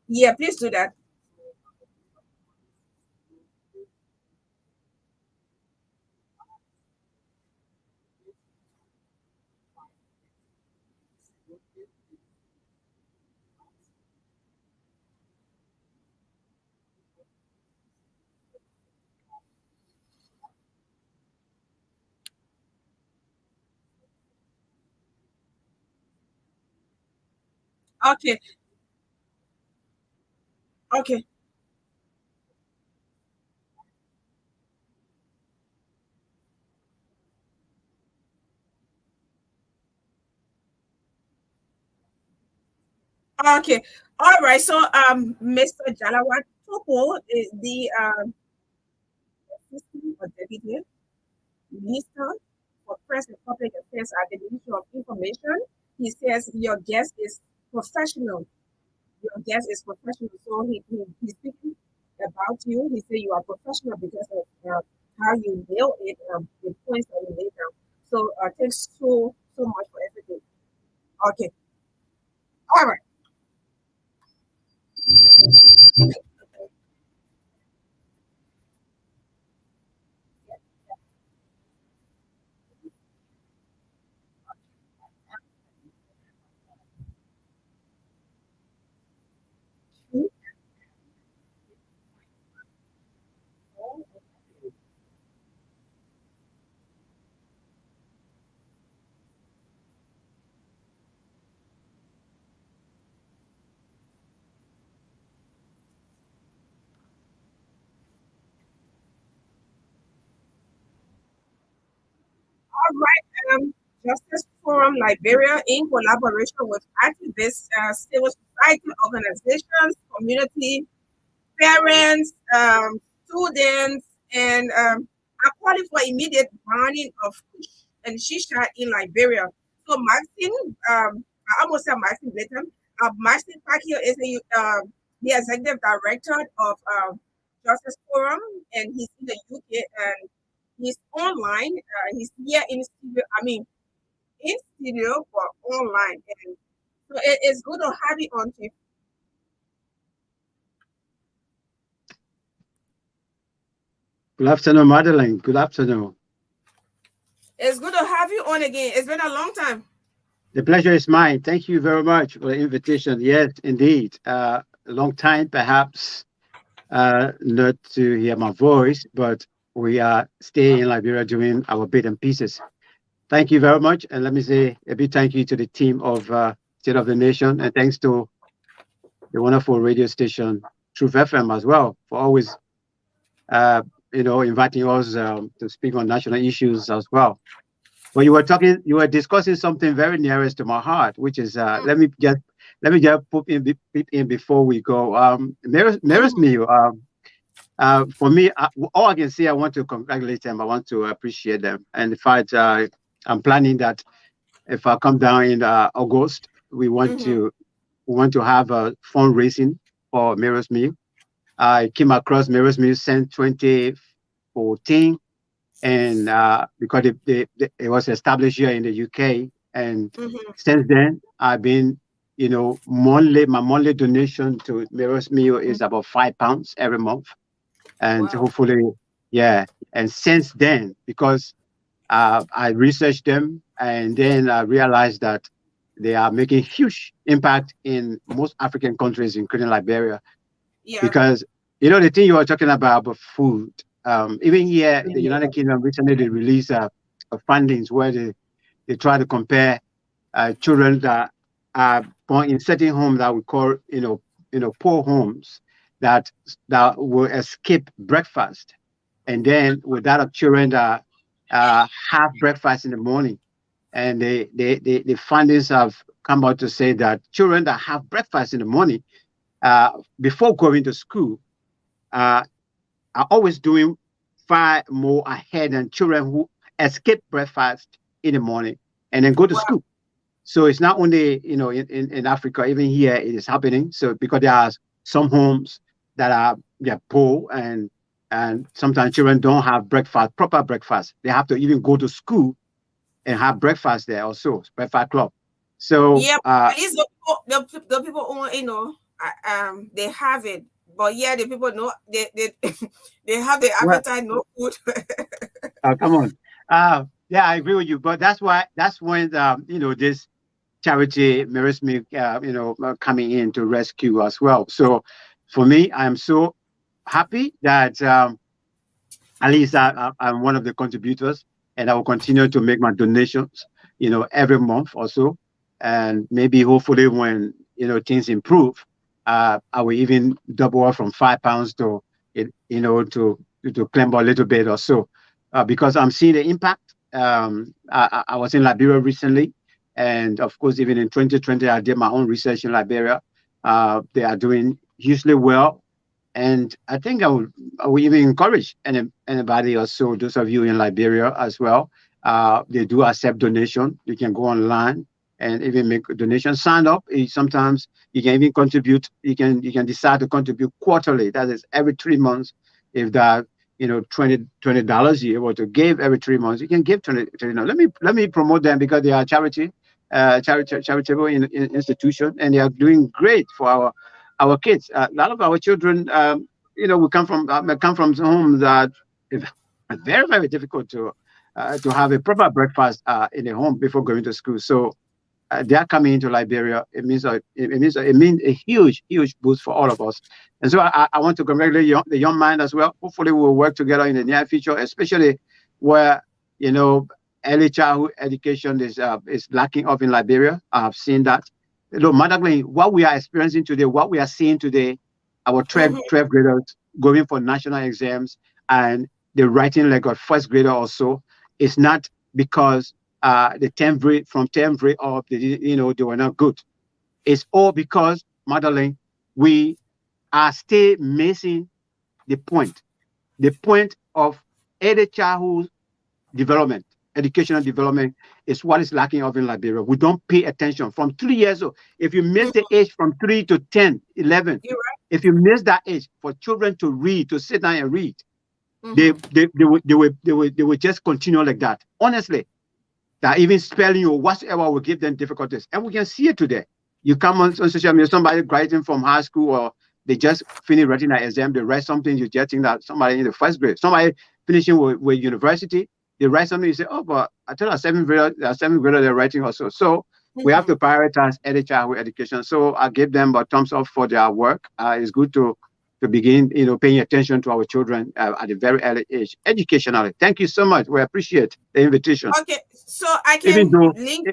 Yeah, please do that. Okay. Okay. Okay. All right. So Mr. Jalawat Topo is the assistant or deputy minister for press and public affairs at the Ministry of Information. He says your guest is professional. Your guest is professional. So he's speaking about you. He said you are professional because of how you nail it, the points that you laid down. So thanks so much for everything. Okay. All right. All right. Justice Forum Liberia, in collaboration with activists, civil society organizations, community, parents, students, and are calling for immediate banning of kush and shisha in Liberia. So Maxine, I almost said Maxine Blatam. Maxine Pacquiao is the executive director of Justice Forum, and he's in the UK, and he's online. He's here in studio. In studio but online, and so it's good to have you on. Good afternoon, Madeline. Good afternoon. It's good to have you on again. It's been a long time. The pleasure is mine. Thank you very much for the invitation. Yes, indeed. A long time, perhaps not to hear my voice, but we are staying in Liberia doing our bit and pieces. Thank you very much. And let me say a big thank you to the team of State of the Nation, and thanks to the wonderful radio station, Truth FM, as well, for always inviting us to speak on national issues as well. But you were discussing something very nearest to my heart, which is let me just put in before we go. Mary's meal. For me, all I can say, I want to congratulate them. I want to appreciate them, and in fact, I'm planning that if I come down in August, we want to have a fundraising for Mayor's Meal. I came across Mayor's Meal since 2014, and because it was established here in the UK, and since then I've been, my monthly donation to Mayor's Meal is about £5 every month, and hopefully, yeah. And since then, because I researched them, and then I realized that they are making huge impact in most African countries, including Liberia. Yeah. Because the thing you were talking about food, even here, the United Kingdom recently they released findings where they try to compare children that are born in certain homes that we call poor homes that will escape breakfast, and then with that of children that have breakfast in the morning. And the findings have come out to say that children that have breakfast in the morning before going to school are always doing far more ahead than children who escape breakfast in the morning and then go to school. So it's not only in Africa, even here it is happening. So because there are some homes that are poor, and sometimes children don't have proper breakfast. They have to even go to school and have breakfast there also, breakfast club. So at least the people who they have it, but the people know they they have the appetite, no food. Come on, yeah, I agree with you, but that's when this charity Mayor's Meal coming in to rescue as well. So for me, I'm so happy that at least I'm one of the contributors, and I will continue to make my donations, every month or so. And maybe hopefully when, things improve, I will even double up from £5 to climb a little bit or so, because I'm seeing the impact. I was in Liberia recently, and of course, even in 2020, I did my own research in Liberia. They are doing hugely well. And I think I will even encourage anybody or so, those of you in Liberia as well. They do accept donation. You can go online and even make a donation. Sign up. Sometimes you can even contribute. You can decide to contribute quarterly. That is every 3 months. If that $20 you're able to give every 3 months, you can give $20. Let me promote them because they are charitable institution, and they are doing great for our kids. A lot of our children, we come from homes that is very, very difficult to have a proper breakfast in the home before going to school. So they are coming into Liberia. It means a huge, huge boost for all of us. And so I want to congratulate the young man as well. Hopefully we'll work together in the near future, especially where early childhood education is lacking off in Liberia. I have seen that. Madam, what we are experiencing today, what we are seeing today, our 12 graders going for national exams and the writing like a first grader also, is not because the 10th grade up, they were not good. It's all because, Madeleine, we are still missing the point of early childhood development. Educational development is what is lacking of in Liberia. We don't pay attention from 3 years old. If you miss the age from 3 to 10, 11, if you miss that age for children to read, to sit down and read, they will just continue like that. Honestly, that even spelling or whatever will give them difficulties. And we can see it today. You come on social media, somebody graduating from high school, or they just finish writing that exam, they write something, you just think that somebody in the first grade, somebody finishing with university, they write something, you say, oh, but I thought a seventh grader they're writing also. So we have to prioritize early childhood education. So I give them a thumbs up for their work. It's good to begin, paying attention to our children at a very early age, educationally. Thank you so much. We appreciate the invitation. Okay, so I can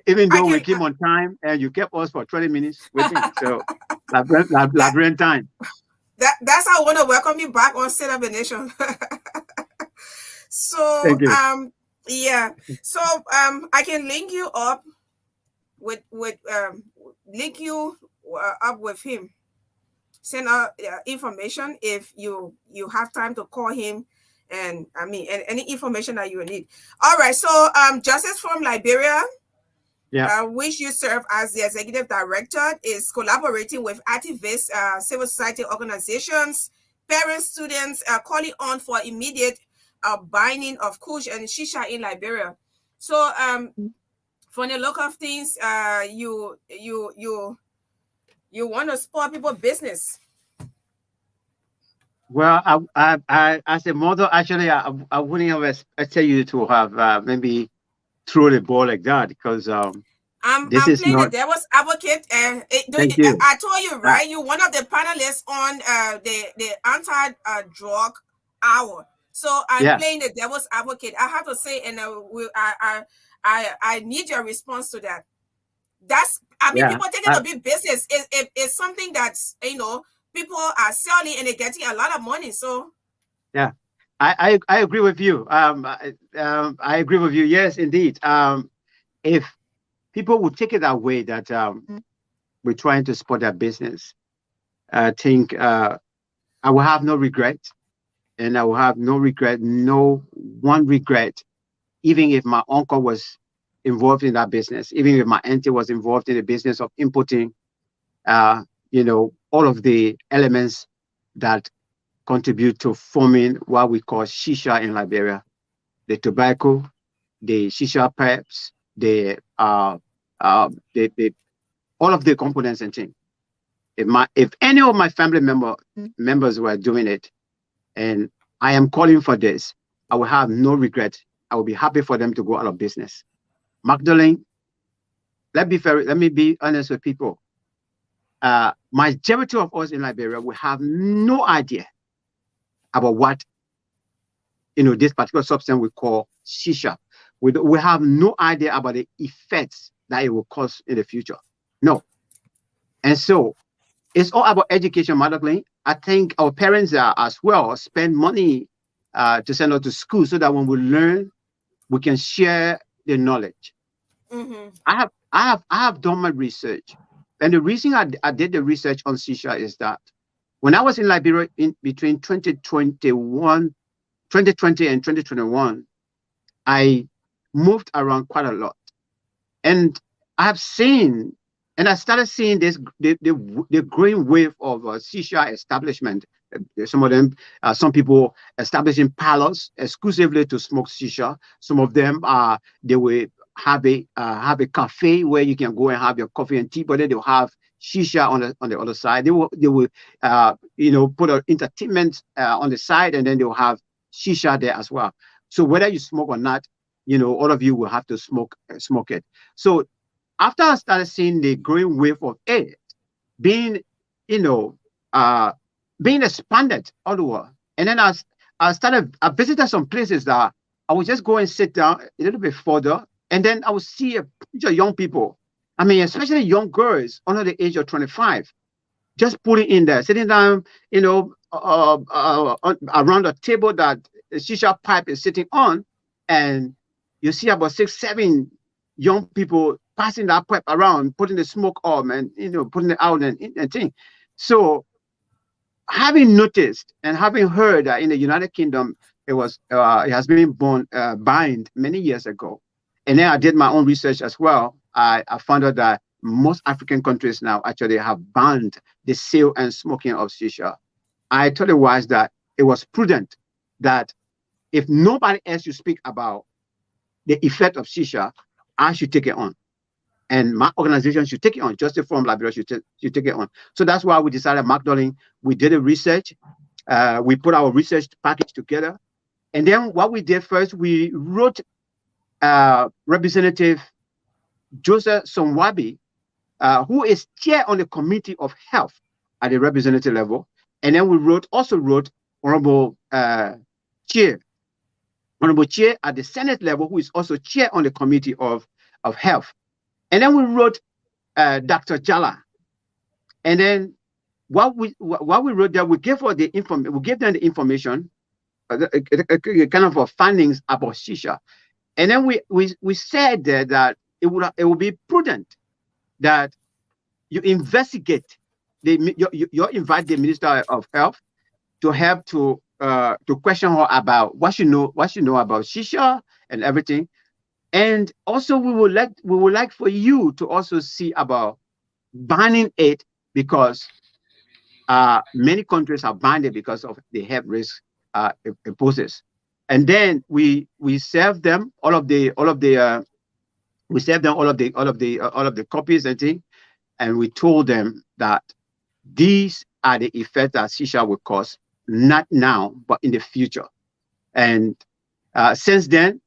even though we came on time and you kept us for 20 minutes waiting. So Liberian time. That's how I want to welcome you back on State of the Nation. So I can link you up with him. Send out information if you have time to call him, and any information that you need. All right. So Justice from Liberia, which you serve as the executive director, is collaborating with activists, civil society organizations, parents, students, calling on for immediate banning of kush and shisha in Liberia. So for the local things, you want to support people's business. Well, I as a mother, actually, I wouldn't have expected you to have maybe throw the ball like that, because I'm is playing not. the devil's advocate, and Thank you. I told you, right? You're one of the panelists on the anti-drug hour. So I'm playing the devil's advocate. I have to say, and I need your response to that. That's, I mean, people taking a big business. It's something that's, people are selling and they're getting a lot of money. So yeah, I agree with you. I agree with you. Yes, indeed. If people would take it that way, that we're trying to support their business, I think I will have no regret, and I will have no regret, no one regret, even if my uncle was involved in that business, even if my auntie was involved in the business of importing, all of the elements that contribute to forming what we call shisha in Liberia, the tobacco, the shisha pipes, the all of the components and things. If any of my family members were doing it, and I am calling for this, I will have no regret. I will be happy for them to go out of business. Magdalene, let me be honest with people. Majority of us in Liberia, we have no idea about what this particular substance we call shisha. We have no idea about the effects that it will cause in the future. No. And so it's all about education, Magdalene. I think our parents as well spend money to send us to school, so that when we learn, we can share the knowledge. Mm-hmm. I have done my research, and the reason I did the research on shisha is that when I was in Liberia between 2020 and 2021, I moved around quite a lot, and I started seeing this the growing wave of shisha establishment. Some of them, some people establishing parlors exclusively to smoke shisha. Some of them they will have a cafe where you can go and have your coffee and tea, but then they'll have shisha on the other side. They will put an entertainment on the side, and then they'll have shisha there as well. So whether you smoke or not, all of you will have to smoke it. So after I started seeing the growing wave of it being expanded all over, and then I visited some places that I would just go and sit down a little bit further, and then I would see a bunch of young people. I mean, especially young girls under the age of 25, just putting in there, sitting down, around a table that the shisha pipe is sitting on, and you see about 6-7 young people passing that pipe around, putting the smoke on, and putting it out and thing. So, having noticed and having heard that in the United Kingdom it has been banned many years ago, and then I did my own research as well. I found out that most African countries now actually have banned the sale and smoking of shisha. I thought it was prudent that if nobody else should speak about the effect of shisha, I should take it on, and my organization should take it on. Justice Forum Liberia should take it on. So that's why we decided, Magdalene, we did a research. We put our research package together, and then what we did first, we wrote Representative Joseph Somwabi, who is chair on the Committee of Health at the representative level, and then we also wrote Honorable Chair at the Senate level, who is also chair on the Committee of Health. And then we wrote Dr. Jala. And then what we wrote there, we gave them the information, kind of findings about shisha. And then we said that it would be prudent that you investigate, you invite the Minister of Health to help to question her about what she know about shisha and everything. And also we would like for you to also see about banning it, because many countries have banned it because of the health risk it poses. And then we serve them all of the copies and things, and we told them that these are the effects that shisha will cause, not now but in the future. And since then,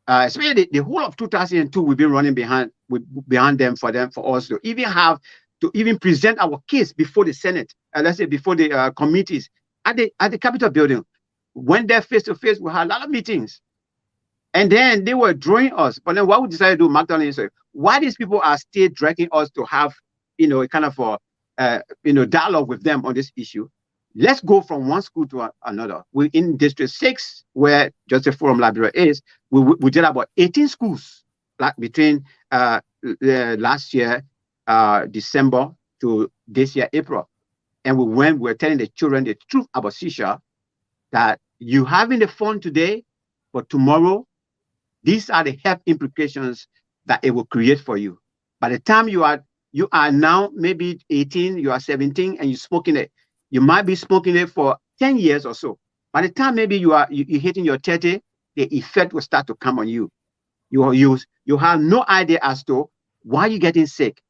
especially the whole of 2002, we've been running behind them for us to even present our case before the Senate, let's say before the committees at the Capitol building. Went there face to face. We had a lot of meetings, and then they were drawing us. But then what we decided to do, McDonald is, why these people are still dragging us to have a kind of dialogue with them on this issue. Let's go from one school to another. We in District 6, where Joseph Forum Library is, we did about 18 schools, like between last year December to this year April, and we're telling the children the truth about shisha, that you having the fun today, but tomorrow these are the health implications that it will create for you. By the time you are now maybe 18, you are 17, and you're smoking it, you might be smoking it for 10 years or so. By the time maybe you're hitting your 30, the effect will start to come on you. You have no idea as to why you're getting sick.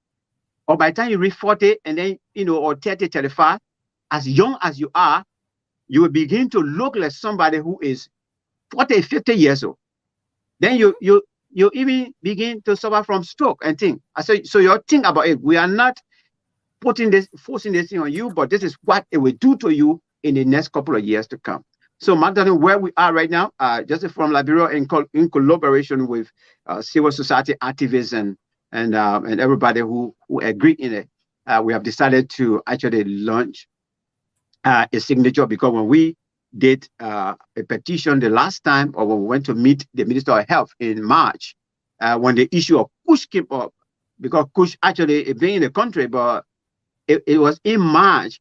Or by the time you reach 40 and then, or 30, 35, as young as you are, you will begin to look like somebody who is 40, 50 years old. Then you even begin to suffer from stroke and things. So you think about it. We are not forcing this thing on you, but this is what it will do to you in the next couple of years to come. So Magdalene, where we are right now, Joseph Forum Liberia, in collaboration with civil society activists and everybody who agree in it, we have decided to actually launch a signature, because when we did a petition the last time, or when we went to meet the Minister of Health in March, when the issue of Kush came up, because Kush actually being in the country, but it was in March,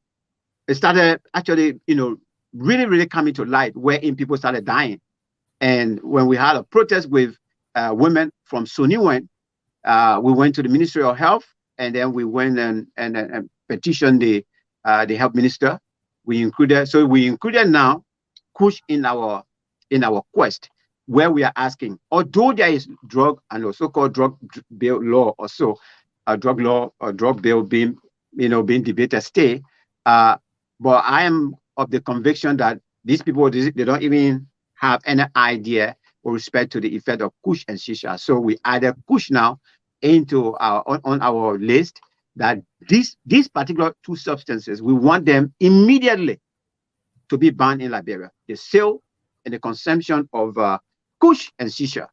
it started actually, really, really coming to light, wherein people started dying. And when we had a protest with women from Suniwen, we went to the Ministry of Health, and then we went and petitioned the health minister. We included now Kush in our quest, where we are asking, although there is drug and also called drug bill law, also a drug law or drug bill being debated stay, but I am of the conviction that these people, they don't even have any idea with respect to the effect of Kush and shisha. So we added Kush now into on our list, that these particular two substances, we want them immediately to be banned in Liberia: the sale and the consumption of Kush and shisha.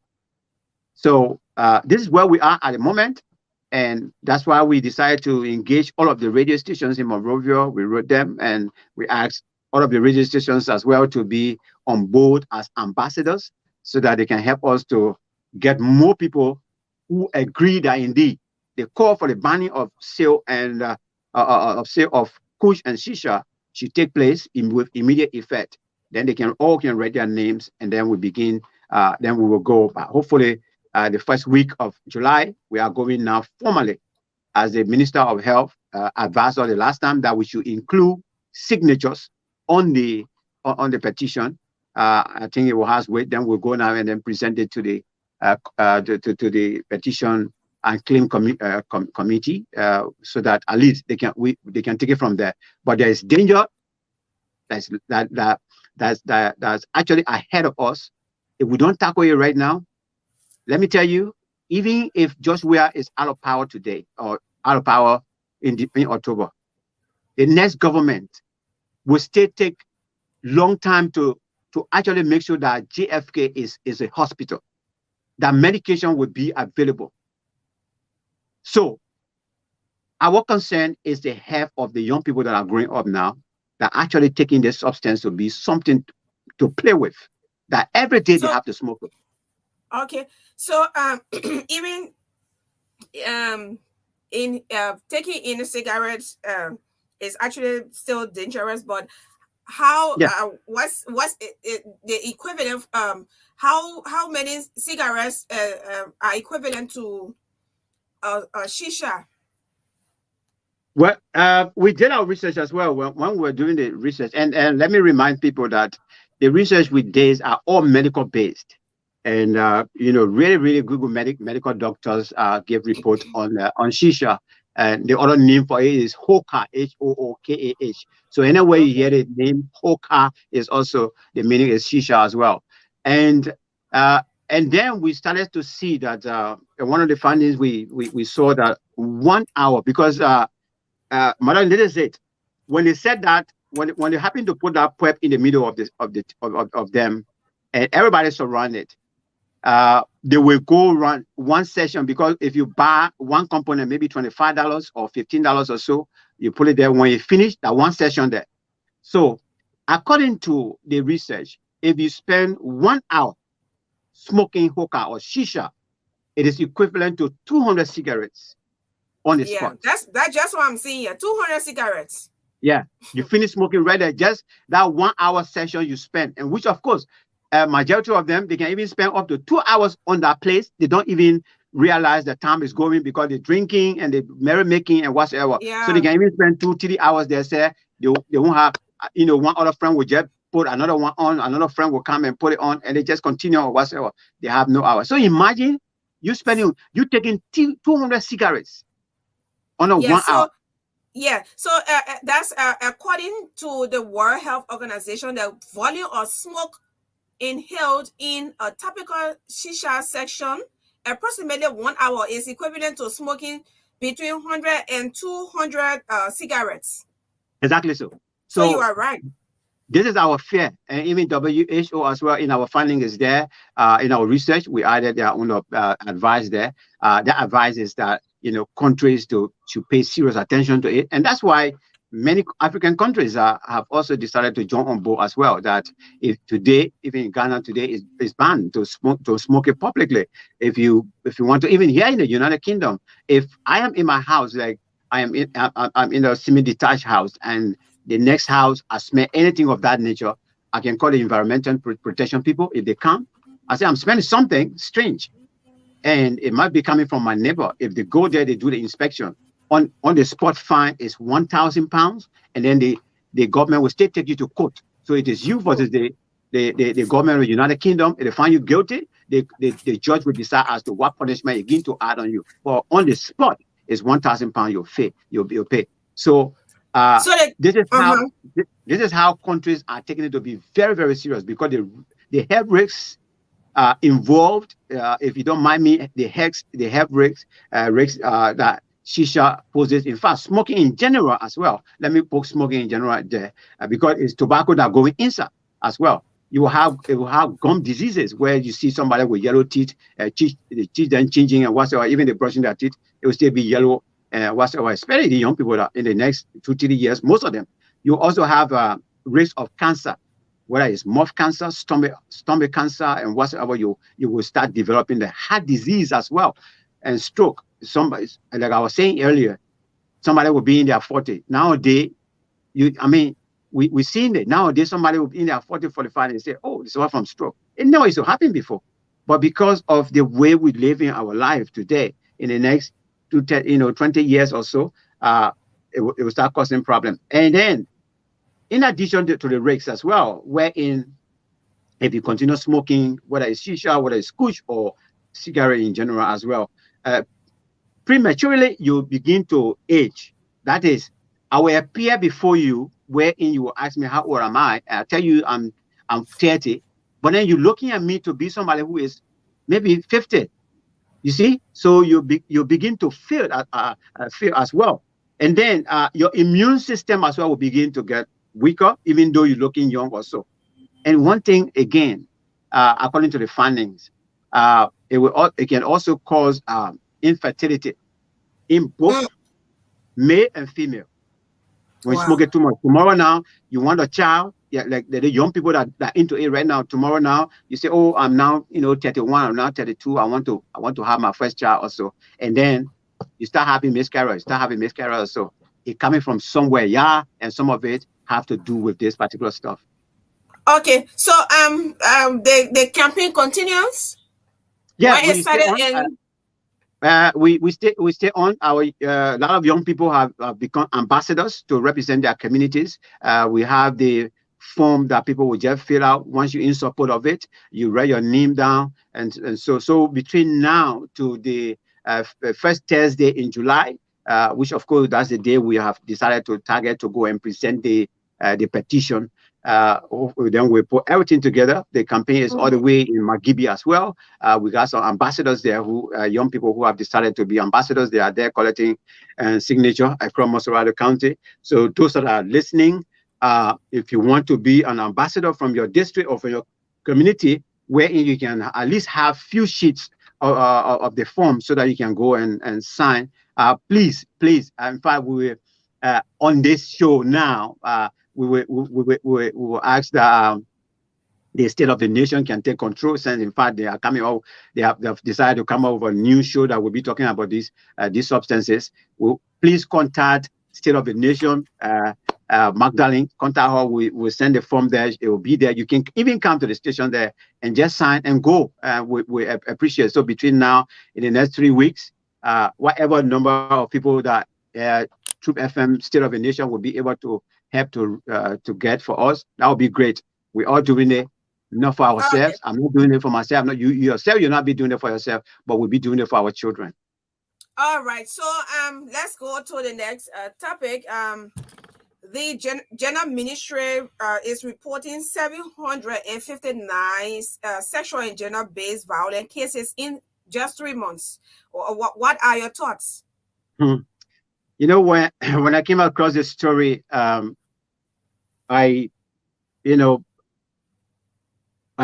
So this is where we are at the moment, and that's why we decided to engage all of the radio stations in Monrovia. We wrote them, and we asked all of the radio stations as well to be on board as ambassadors, so that they can help us to get more people who agree that indeed the call for the banning of sale and sale of Kush and shisha should take place with immediate effect. Then they can write their names, and then we begin. Then we will go. Hopefully, the first week of July, we are going now formally, as the Minister of Health advised us the last time, that we should include signatures on the petition. I think it will have weight. Then we'll go now and then present it to the petition and claim committee, so that at least they can take it from there. But there is danger that's actually ahead of us if we don't tackle it right now. Let me tell you, even if Josh Weah is out of power today, or out of power in October, the next government will still take long time to actually make sure that JFK is a hospital, that medication will be available. So our concern is the health of the young people that are growing up now, that are actually taking this substance to be something to play with, that every day they have to smoke it. Okay, so even in taking in cigarettes is actually still dangerous, but how Yeah. what's the equivalent? How many cigarettes are equivalent to shisha? Well, we did our research as well when we were doing the research, and let me remind people that the research we did are all medical based, and really good medical doctors give report on shisha, and the other name for it is hookah, Hookah. So anywhere you hear the name hookah, is also the meaning is shisha as well, and then we started to see that one of the findings we saw that 1 hour, because Madam Lily said, when they said that, when they happened to put that prep in the middle of them, and everybody surrounded, they will go run one session, because if you buy one component, maybe $25 or $15 or so, you put it there. When you finish that one session there, so according to the research, if you spend 1 hour smoking hookah or shisha, it is equivalent to 200 cigarettes on the spot. That's just what I'm seeing here. 200 cigarettes. Yeah, you finish smoking right there. Just that 1 hour session you spend, and which of course, majority of them, they can even spend up to 2 hours on that place. They don't even realize the time is going, because they're drinking and they're merrymaking and whatsoever. Yeah. So they can even spend 2-3 hours there. Say they won't have, one other friend will just put another one on, another friend will come and put it on, and they just continue or whatsoever. They have no hours. So imagine you taking 200 cigarettes on a 1 hour. Yeah, so that's according to the World Health Organization, the volume of smoke inhaled in a typical shisha section, approximately 1 hour, is equivalent to smoking between 100 and 200 cigarettes. Exactly so. So you are right. This is our fear, and even WHO as well in our finding is there. In our research, we added their own advice there. That advice is that countries to pay serious attention to it, and that's why many African countries have also decided to join on board as well. That if today, even in Ghana today, is banned to smoke it publicly. If you want to, even here in the United Kingdom, if I am in my house, like I'm in a semi-detached house, and the next house I smell anything of that nature, I can call the environmental protection people. If they come, I say I'm smelling something strange, and it might be coming from my neighbor. If they go there, they do the inspection. On the spot, fine is £1,000, and then the government will still take you to court. So it is you versus the government of the United Kingdom. If they find you guilty, the judge will decide as to what punishment again to add on you. But on the spot is £1,000 you'll pay. So this is how countries are taking it to be very, very serious, because the health risks involved. If you don't mind me, the health risks that shisha poses. In fact, smoking in general as well. Let me put smoking in general there, because it's tobacco that going inside as well. It will have gum diseases, where you see somebody with yellow teeth, the teeth then changing and whatsoever. Even they brushing their teeth, it will still be yellow whatsoever. Especially the young people that in the next 2-3 years, most of them. You also have risk of cancer, whether it's mouth cancer, stomach cancer, and whatsoever. You will start developing the heart disease as well, and stroke. Somebody, like I was saying earlier, somebody will be in their 40. Nowadays, we've seen it. Nowadays, somebody will be in their 40, 45 and say, oh, this is from stroke. It never used to happen before. But because of the way we live in our life today, in the next 20 years or so, it will start causing problems. And then, in addition to the risks as well, wherein if you continue smoking, whether it's shisha, whether it's kush or cigarette in general as well, prematurely you begin to age. That is, I will appear before you, wherein you will ask me how old am I. I tell you I'm 30, but then you're looking at me to be somebody who is maybe 50. You see, so you begin to feel as well, and then your immune system as well will begin to get weaker, even though you're looking young or so. And one thing again, according to the findings, it can also cause infertility in both male and female. When you smoke it too much, tomorrow now you want a child, like the young people that are into it right now. Tomorrow now you say, oh, I'm now 31, I'm now 32. I want to have my first child also, and then you start having miscarriage. Also, it coming from somewhere, and some of it have to do with this particular stuff. Okay, so the campaign continues. Yeah, When it we stay started on. in We stay on. Our a lot of young people have become ambassadors to represent their communities. We have the form that people will just fill out. Once you're in support of it, you write your name down, and so between now to the first Thursday in July, which of course that's the day we have decided to target to go and present the petition. Then we put everything together. The campaign is all the way in Magibi as well. We got some ambassadors there who young people who have decided to be ambassadors. They are there collecting signature across Montserrat County. So those that are listening, if you want to be an ambassador from your district or from your community, wherein you can at least have few sheets of the form so that you can go and sign. Please. In fact, we on this show now. We will ask that the State of the Nation can take control, since in fact they are coming out. They have decided to come out with a new show that will be talking about these substances. Please contact State of the Nation, Magdalene. Contact her. We send the form there. It will be there. You can even come to the station there and just sign and go. We appreciate. So between now in the next 3 weeks, whatever number of people that Troop FM State of the Nation will be able to help to get for us, that would be great. We are doing it not for ourselves. Okay. I'm not doing it for myself. Not you yourself. You'll not be doing it for yourself, but we'll be doing it for our children. All right. So let's go to the next topic. The Gender Ministry is reporting 759 sexual and gender-based violence cases in just 3 months. What are your thoughts? You know, when I came across this story, I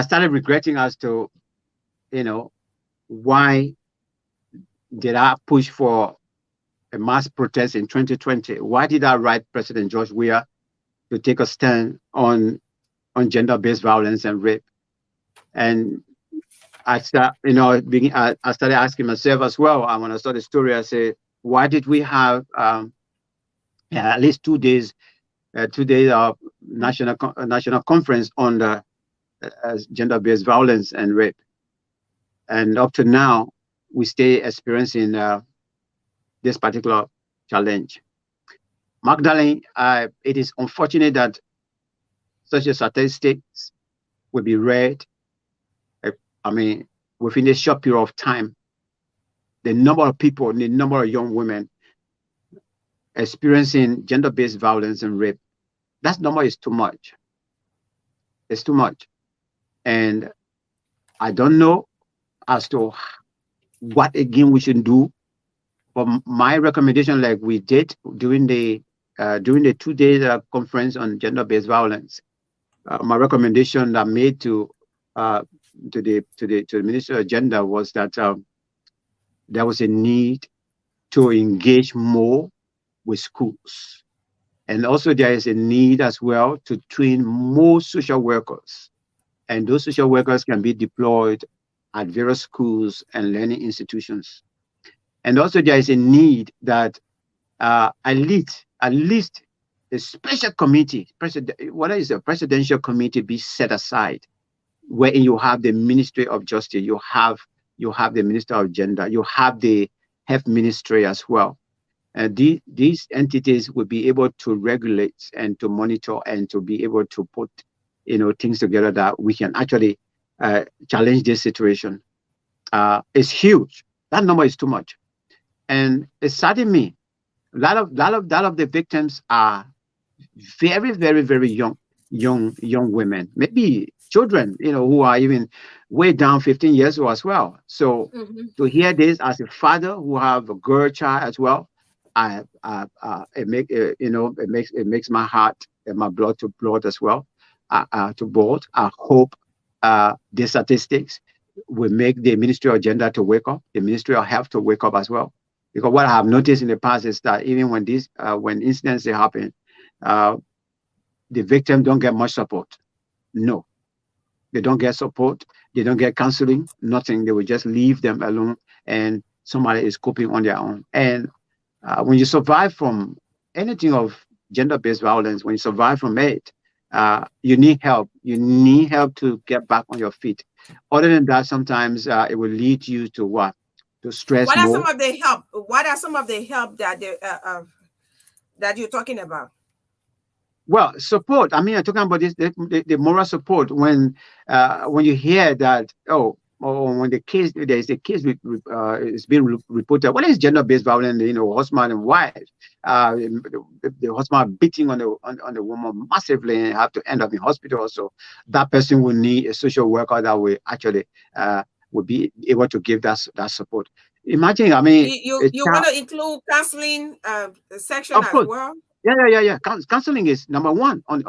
started regretting as to, why did I push for a mass protest in 2020? Why did I write President George Weah to take a stand on gender-based violence and rape? And I started asking myself as well. When I saw the story, I said, why did we have at least 2 days of national conference on the gender-based violence and rape, and up to now we stay experiencing this particular challenge? Magdalene, it is unfortunate that such a statistics will be read. Within a short period of time, the number of people, the number of young women experiencing gender-based violence and rape, that number is too much. It's too much. And I don't know as to what again we should do. But my recommendation, like we did during the 2 days conference on gender-based violence, my recommendation that I made to the Ministry of Gender was that there was a need to engage more with schools. And also there is a need as well to train more social workers. And those social workers can be deployed at various schools and learning institutions. And also there is a need that at least a special committee, whether it's a presidential committee, be set aside, wherein you have the Ministry of Justice, you have the Minister of Gender, you have the Health Ministry as well. And these entities will be able to regulate and to monitor and to be able to put things together that we can actually challenge this situation. It's huge. That number is too much, and it's saddening me. A lot of the victims are very, very, very young women, maybe children, who are even way down 15 years old as well. So to hear this as a father who have a girl child as well, it makes my heart and my blood to blood as well, to board. I hope the statistics will make the Ministry of Gender to wake up, the Ministry of Health to wake up as well. Because what I have noticed in the past is that even when incidents happen, the victim don't get much support. No, they don't get support. They don't get counseling, nothing. They will just leave them alone, and somebody is coping on their own. And when you survive from anything of gender-based violence, when you survive from it, you need help. You need help to get back on your feet. Other than that, sometimes it will lead you to what? To stress What are more. some of the help? What are some of the help that that you're talking about? Well, support. I mean, I'm talking about this the moral support when you hear that or when there is a case is being reported. What is gender-based violence? Husband and wife, the husband beating on the woman massively and have to end up in hospital. So that person will need a social worker that will actually will be able to give that support. Imagine, I mean, you want to include counseling section as well? Yeah. Counseling is number one on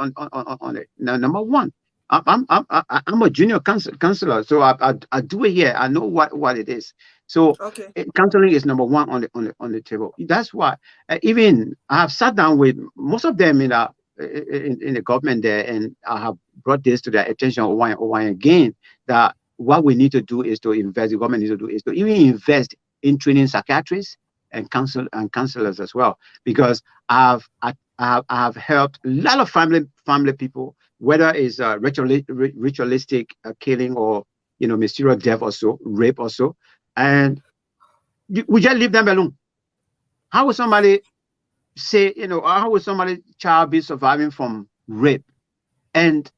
it. Number one. I'm a junior counselor, so I do it here. I know what it is. So counseling is number one on the table. That's why even I have sat down with most of them in the government there, and I have brought this to their attention over and again, that what we need to do is to invest. The government needs to do is to even invest in training psychiatrists and counselors as well, because I have helped a lot of family people, whether it's ritualistic killing or mysterious death or so, rape or so, and we just leave them alone. How would somebody say, how would somebody's child be surviving from rape, and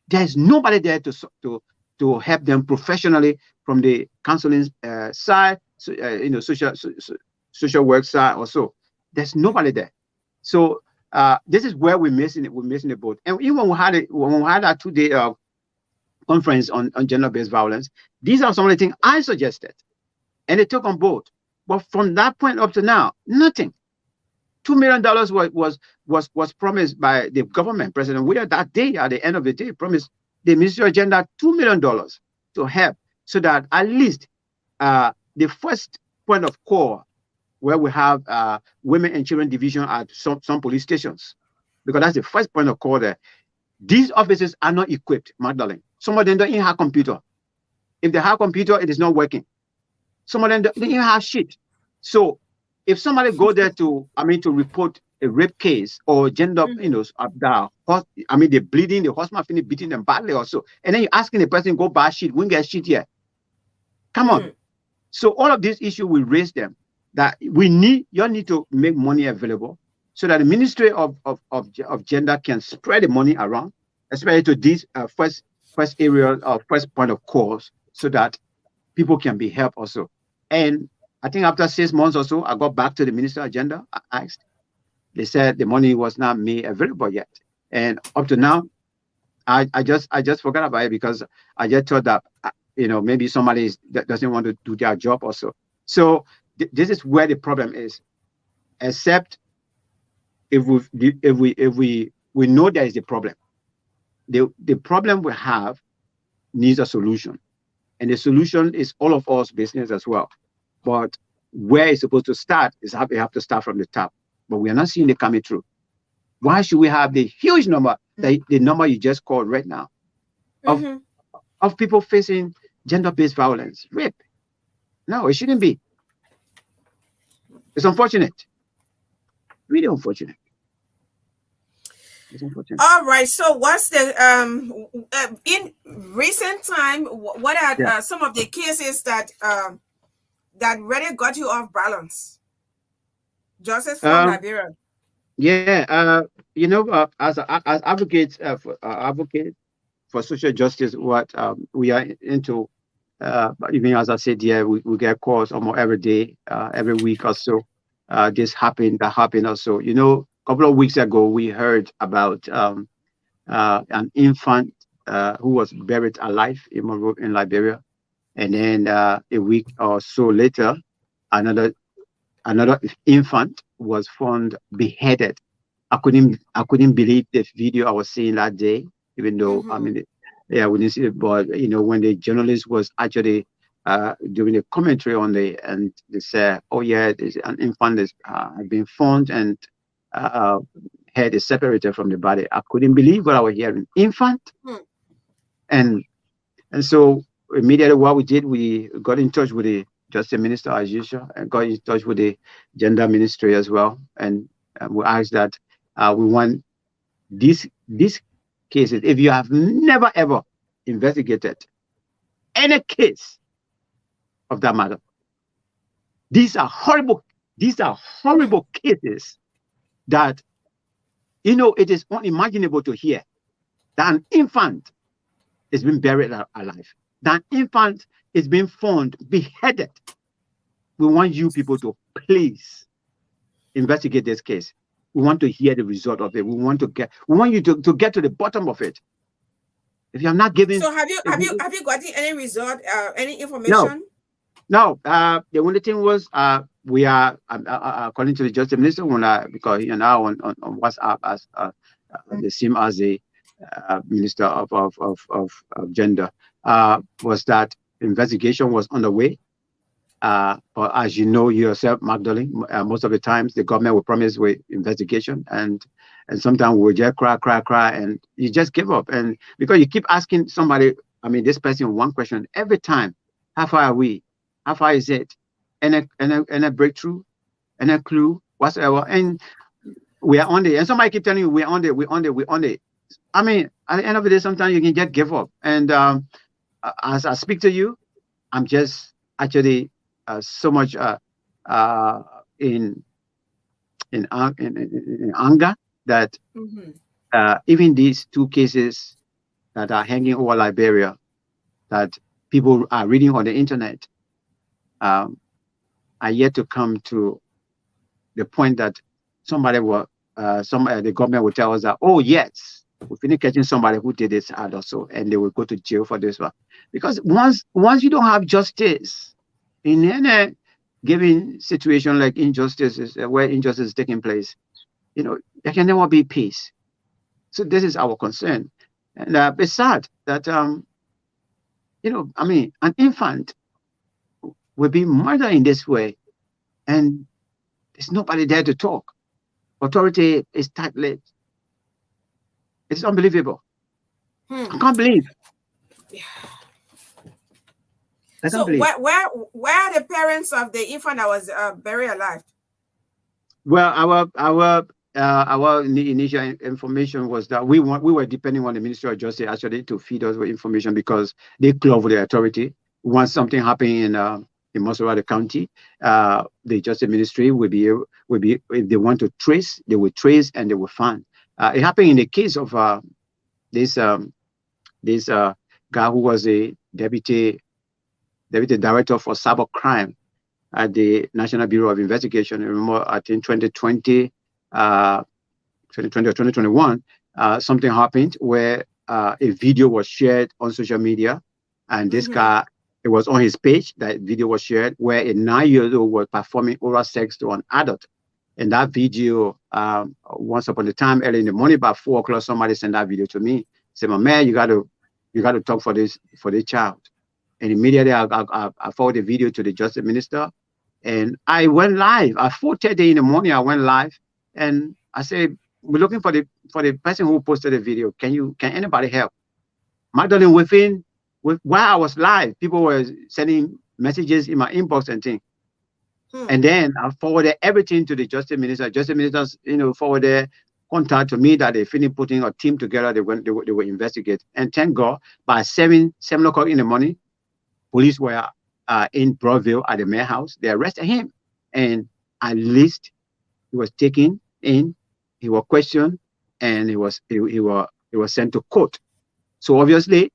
there's nobody there to help them professionally from the counseling side, social work side or so? There's nobody there. So this is where we're missing it. We're missing the boat. And even when we had our 2-day conference on gender-based violence, these are some of the things I suggested, and they took on board. But from that point up to now, nothing. $2 million was promised by the government. President William that day, at the end of the day, promised the Ministry of Gender $2 million to help, so that at least the first point of call, where we have women and children division at some police stations, because that's the first point of call there. These offices are not equipped, Magdalene. Some of them don't even have computer. If they have computer, it is not working. Some of them don't even have shit. So if somebody go there to report a rape case or gender, they're bleeding, the husband finished beating them badly or so, and then you're asking the person go buy shit, we won't get shit here. Come on. So all of these issues will raise them, that you need to make money available so that the Ministry of Gender can spread the money around, especially to these first area or first point of calls, so that people can be helped also. And I think after 6 months or so, I got back to the Ministry of Gender. I asked. They said the money was not made available yet. And up to now, I just forgot about it, because I just thought that maybe somebody that doesn't want to do their job also. So this is where the problem is. Except if we know there is a problem, the problem we have needs a solution, and the solution is all of us business as well. But where it's supposed to start is we have to start from the top. But we are not seeing it coming through. Why should we have the huge number, the number you just called right now, of people facing gender-based violence, rape? No, it shouldn't be. It's unfortunate. Really unfortunate. It's unfortunate. All right. So what's the in recent time, what are some of the cases that that really got you off balance? Joseph from Liberia. Yeah, as advocates for social justice, what we are into, even as I said, we get calls almost every day, every week or so. This happened, that happened also. A couple of weeks ago, we heard about an infant who was buried alive in Liberia, and then a week or so later, another infant was found beheaded. I couldn't believe the video I was seeing that day, even though we didn't see it. But when the journalist was actually doing a commentary on and they said, "Oh yeah, there's an infant has been found and head is separated from the body." I couldn't believe what I was hearing. Infant, and so immediately what we did, we got in touch with the Justice Minister as usual, and got in touch with the Gender Ministry as well, and we asked that We want these cases. If you have never ever investigated any case of that matter, these are horrible cases that, you know, it is unimaginable to hear that an infant is being buried alive, that an infant is being found beheaded. We want you people to please investigate this case. We want to hear the result of it. We want you to get to the bottom of it. If you have not given, so have you gotten any result, any information? No. The only thing was we are according to the Justice Minister, because you know on WhatsApp as the same as the Minister of Gender, was that investigation was underway. But as you know yourself, Magdalene, most of the times the government will promise with investigation, and sometimes we'll just cry, and you just give up. And because you keep asking somebody, I mean, this person one question every time: how far are we? How far is it? And a breakthrough, and a clue whatsoever. And we are on it. And somebody keep telling you we're on it. I mean, at the end of the day, sometimes you can just give up. And as I speak to you, I'm just actually so much in anger that even these two cases that are hanging over Liberia, that people are reading on the internet, are yet to come to the point that somebody will, the government will tell us that, oh yes, we finished catching somebody who did this and also, and they will go to jail for this one. Because once you don't have justice in any given situation, like injustices, where injustice is taking place, you know, there can never be peace. So this is our concern. And it's sad that, you know, I mean, an infant will be murdered in this way, and there's nobody there to talk. Authority is tight-lipped. It's unbelievable. I can't believe. So where are the parents of the infant that was buried alive? Well, our initial information was that we were depending on the Ministry of Justice actually to feed us with information, because they clove with the authority. Once something happened in Montserrat County, the Justice Ministry will be if they want to trace, they will trace and they will find. It happened in the case of this guy who was a deputy director for cyber crime at the National Bureau of Investigation. I remember, I think 2020 or 2021, something happened where a video was shared on social media, and this guy, it was on his page that video was shared, where a 9-year-old was performing oral sex to an adult. And that video, once upon a time, early in the morning, about 4 o'clock, somebody sent that video to me. Said, "My man, you got to talk for the child." And immediately I forwarded the video to the Justice Minister, and I went live at 4:30 in the morning. I went live, and I said, "We're looking for the person who posted the video. Can anybody help?" Magdalene, while I was live, people were sending messages in my inbox and things. And then I forwarded everything to the Justice Minister. Justice Minister, you know, forwarded contact to me that they finished putting a team together. They will investigate. And thank God, by 7 o'clock in the morning, police were in Broadville at the mayor house. They arrested him, and at least he was taken in. He was questioned, and he was sent to court. So obviously,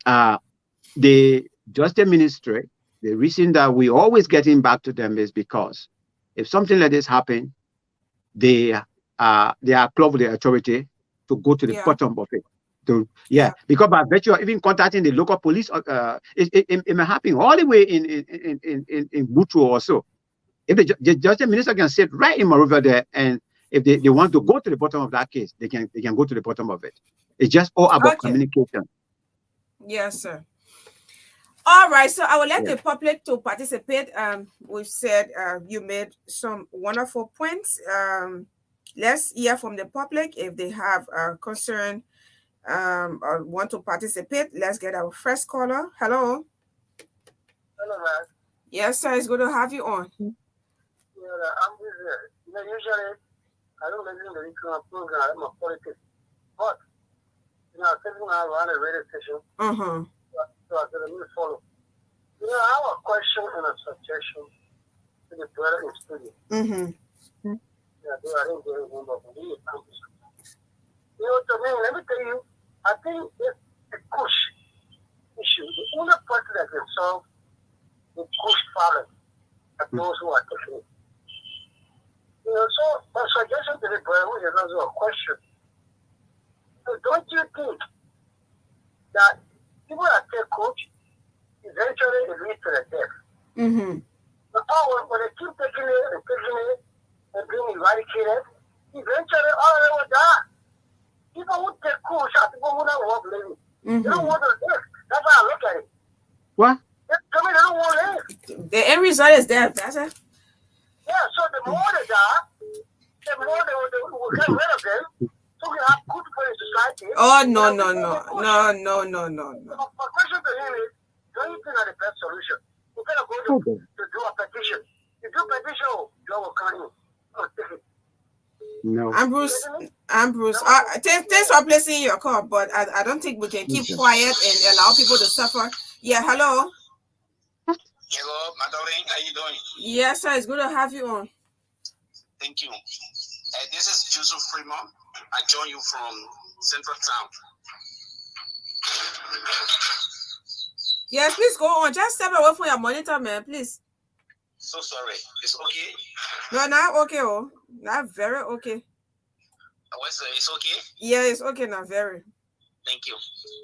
the Justice Ministry, the reason that we always getting back to them is because if something like this happen, they are close with the authority to go to the bottom of it. Because by virtue of even contacting the local police, it may happen all the way in Butro or so. If the Justice Minister can sit right in Monrovia there, and if they want to go to the bottom of that case, they can go to the bottom of it. It's just all about communication. Yes, sir. All right, so I would like the public to participate. We've said you made some wonderful points. Let's hear from the public if they have a concern or want to participate. Let's get our first caller. Hello. Hello, man. Yes, sir. It's good to have you on. Yeah, I'm busy. You know, usually I don't listen to the program. I'm a politics. But, I was sitting around a radio station. Uh-huh. So I said, let me follow. I have a question and a suggestion to the brother in studio. Mm-hmm. Yeah, I didn't get it, but we need to to me, let me tell you, I think it's a push issue. The only person that can solve the push problem are those who are taking it. So my suggestion to the brother, which is also a question, so don't you think that people that take coach, eventually it leads to the death? Mm-hmm. But when they keep taking it and being eradicated, eventually all of them will die. People who take coach are people who don't want to live. They don't want to live. That's how I look at it. What? They tell me they don't want to live. The end result is death, that's it. Yeah, so the more they die, the more they will get rid of them. So we have good people in society. Oh, no. My question to him is, don't you think that's the best solution? Instead of going to do a petition. You do petition, you will come in. No. Ambrose. Thanks for placing your call, but I don't think we can keep quiet and allow people to suffer. Yeah, hello. Hello, Madeline. How you doing? Yes, sir. It's good to have you on. Thank you. This is Joseph Fremont. I join you from Central Town. Yes, please go on. Just step away from your monitor, man, please. So sorry. It's okay? No, not okay. Oh, not very okay. It's okay? Yeah, it's okay now. Very. Thank you.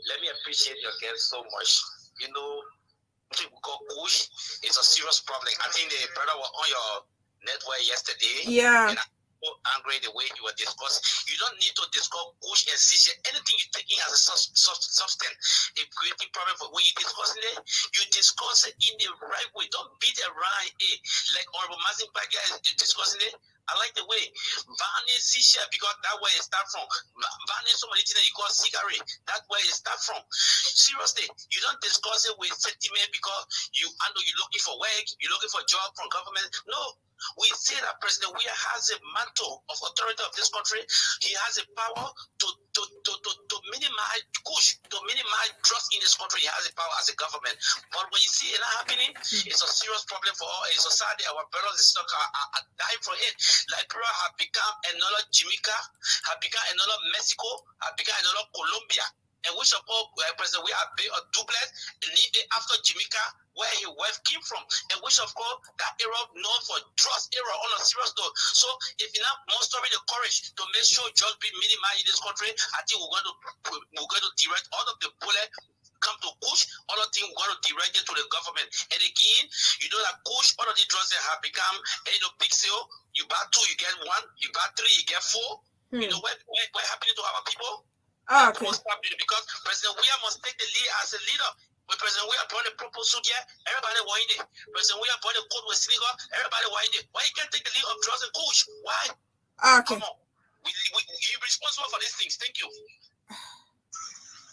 Let me appreciate your guest so much. What we call push is a serious problem. I think the brother was on your network yesterday. Yeah. And so angry the way you were discussing. You don't need to discuss push and seizure. Anything you're taking as a substance, a creating problem for when you're discussing it, you discuss it in the right way. Don't beat around it. Like Honorable Mazin Bagia is discussing it. I like the way banning seizure because that's where it start from. Banning somebody that you call cigarette, that's where it start from. Seriously, you don't discuss it with sentiment because I know you're looking for work, you're looking for a job from government. No. We say that President Weah has a mantle of authority of this country. He has a power to minimize push, to minimize drugs in this country. He has a power as a government. But when you see it not happening, it's a serious problem for all a society. Our brothers and sisters are dying for it. Liberia have become another Jamaica, have become another Mexico, have become another Colombia. And we should call President Weah built a duplex and leave it after Jamaica, where his wife came from, and which of course that era known for drugs era on a serious note. So if you're not mustering the courage to make sure drugs be minimized in this country, I think we're going to direct all of the bullet come to push, all of things we're going to direct it to the government. And again, you know that push all of the drugs that have become big sale. You buy 2, you get 1. You buy 3, you get 4. You know what happening to our people? Oh, okay. Because President Weah must take the lead as a leader. When President Weah brought the proposal here, everybody wanted it. President Weah brought the code with Senegal, everybody wanted it. Why you can't take the lead of drugs and coach? Why? Okay. Come on. You're responsible for these things. Thank you.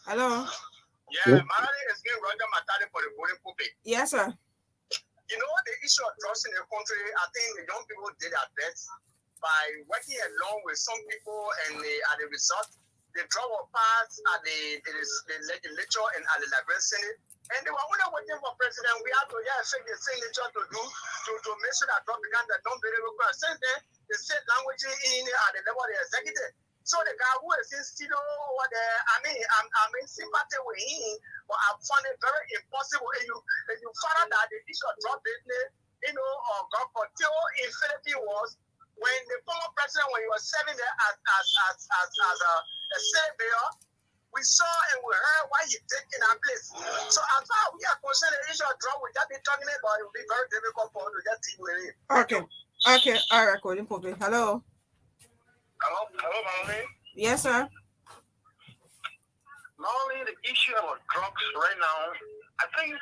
Hello. Yeah, my name is Roger Matali for the voting pulpit. Yes, sir. The issue of drugs in the country, I think the young people did their best by working along with some people, and at the result, the drug was passed at the legislature and at the Liberal Senate. And they were only waiting for President. We had to shake the signature to make sure that drug began the non-variable class. Since then, the state language in at the level of the executive. So the guy who is still over there, I'm in sympathy with him, but I found it very impossible. And you found out that the issue of drug business, got until infinity was when the former president, when he was serving there as a savior, we saw and we heard why he did in our place. So as far as we are concerned, the issue of drug, we just be talking about it will be very difficult for us to just deal with it. Okay. All right, recording public. Hello, Marlene. Yes, sir. Marlene, the issue about drugs right now, I think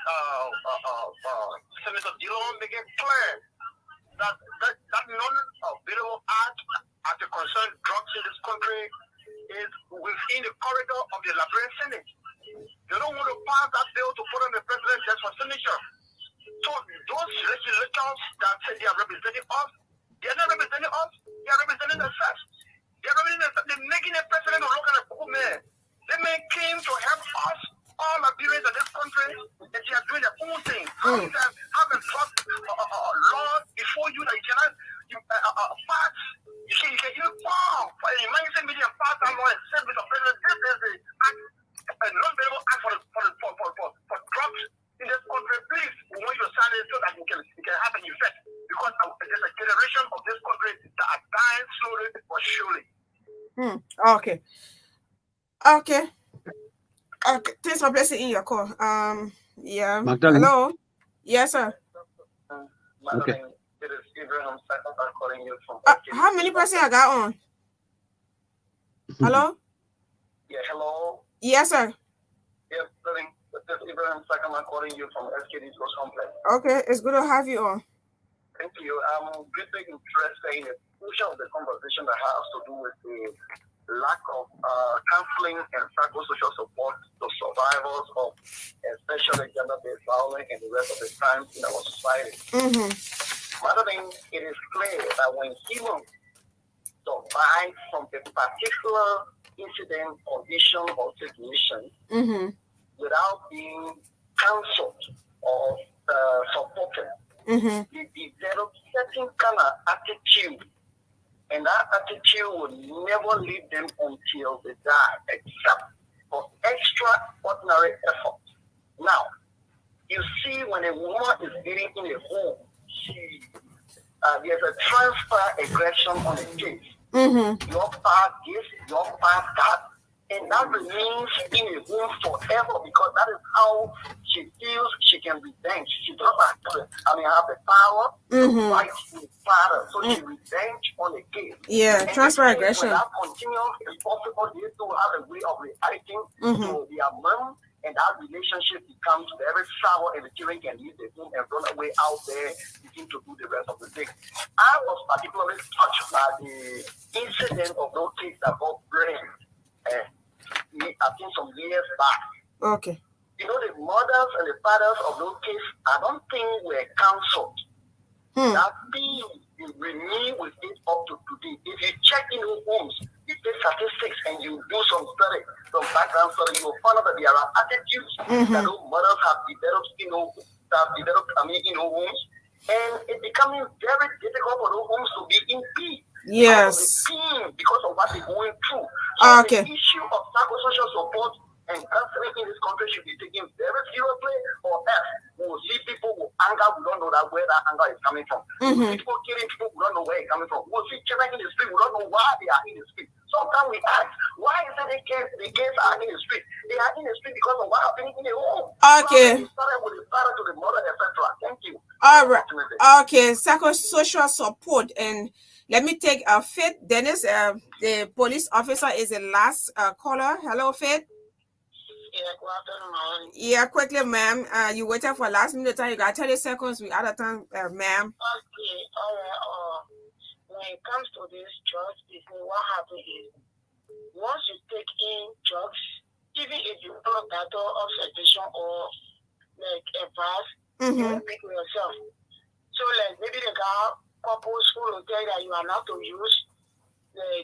Senator Dillon make it clear that non-available act as it concerns drugs in this country is within the corridor of the Liberal Senate. They don't want to pass that bill to put on the president just for signature. So those legislators that say they are representing us, they are not representing us, they are representing themselves. slowly but surely. Okay. Okay. Okay. Thanks for placing in your call. Yeah. Magdalene? Hello. Yes, sir. Okay. It is Abraham Second. I'm calling you from. How many person I got on? Hello. Yeah. Hello. Yes, sir. Yes, this is Abraham Second. I'm calling you from SKD Sports Complex. Okay, it's good to have you on. Thank you. I'm greatly interested in a portion of the conversation that has to do with the lack of counseling and psychosocial support to survivors of especially gender-based violence and the rest of the crimes in our society. Another thing, it is clear that when humans survive from a particular incident, condition, or situation without being counseled or supported, they develop certain kind of attitude, and that attitude will never leave them until they die, except for extraordinary effort. Now, you see, when a woman is living in a home, there's a transfer aggression on the case. Your part this, your part that, and that remains in a home forever because that is how she feels she can revenge. She doesn't have the power to fight with father, so she revenge on the case. Yeah, and transfer aggression. When that continues, it's possible they do have a way of reacting to their mom, and that relationship becomes very sour, and the children can leave the home and run away out there, begin to do the rest of the thing. I was particularly touched by the incident of those kids that got blamed. I think some years back. Okay. You know, the mothers and the fathers of those kids, I don't think were counseled. That thing remain with it up to today. If you check in homes, you take statistics and you do some study, some background study, you will find out that there are attitudes that those mothers have developed in homes, and it's becoming very difficult for those homes to be in peace. Yes. Because of what they're going through. Okay. The issue of psychosocial support and counseling in this country should be taken very seriously, or else we will see people with anger, we don't know where that anger is coming from. We will see people killing people, we don't know where it's coming from. We will see children in the street, we don't know why they are in the street. Sometimes we ask, why is it the kids are in the street? They are in the street because of what happening in the home. Okay. So started with the father to the mother, etc. Thank you. All right. Okay, psychosocial support. And let me take Faith Dennis, the police officer, is the last caller. Hello, Faith. Yeah, good afternoon. Yeah, quickly, ma'am. You waited for last minute time. You got 30 seconds. We out of time, ma'am. Okay, all right. When it comes to this drugs business, what happens is once you take in drugs, even if you block that door of suggestion or like advice, you will pick yourself. So like maybe the guy couple school will tell you that you are not to use the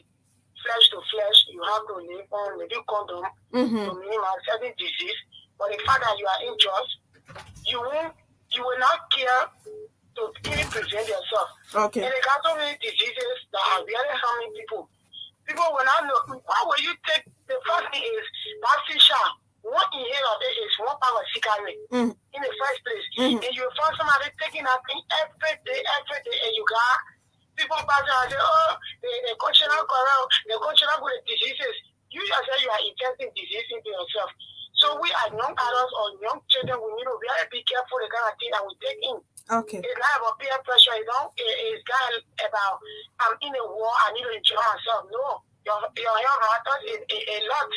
flesh to flesh, you have to live on maybe condom to minimize certain disease. But the fact that you are in drugs, you will not care to even present yourself. Okay. And there are so many diseases that are really harming people. People will not know. Why will you take the first thing is that shisha? One inhaler is one pound of cigarette in the first place. And you find somebody taking that thing every day, and you got people passing and say, oh, they're coaching out with the diseases. You yourself, you are injecting disease into yourself. So we as young adults or young children, we need to be careful the kind of thing that we take in. Okay. It's not about peer pressure, it's not about I'm in a war, I need to enjoy myself. No, your health matters a lot.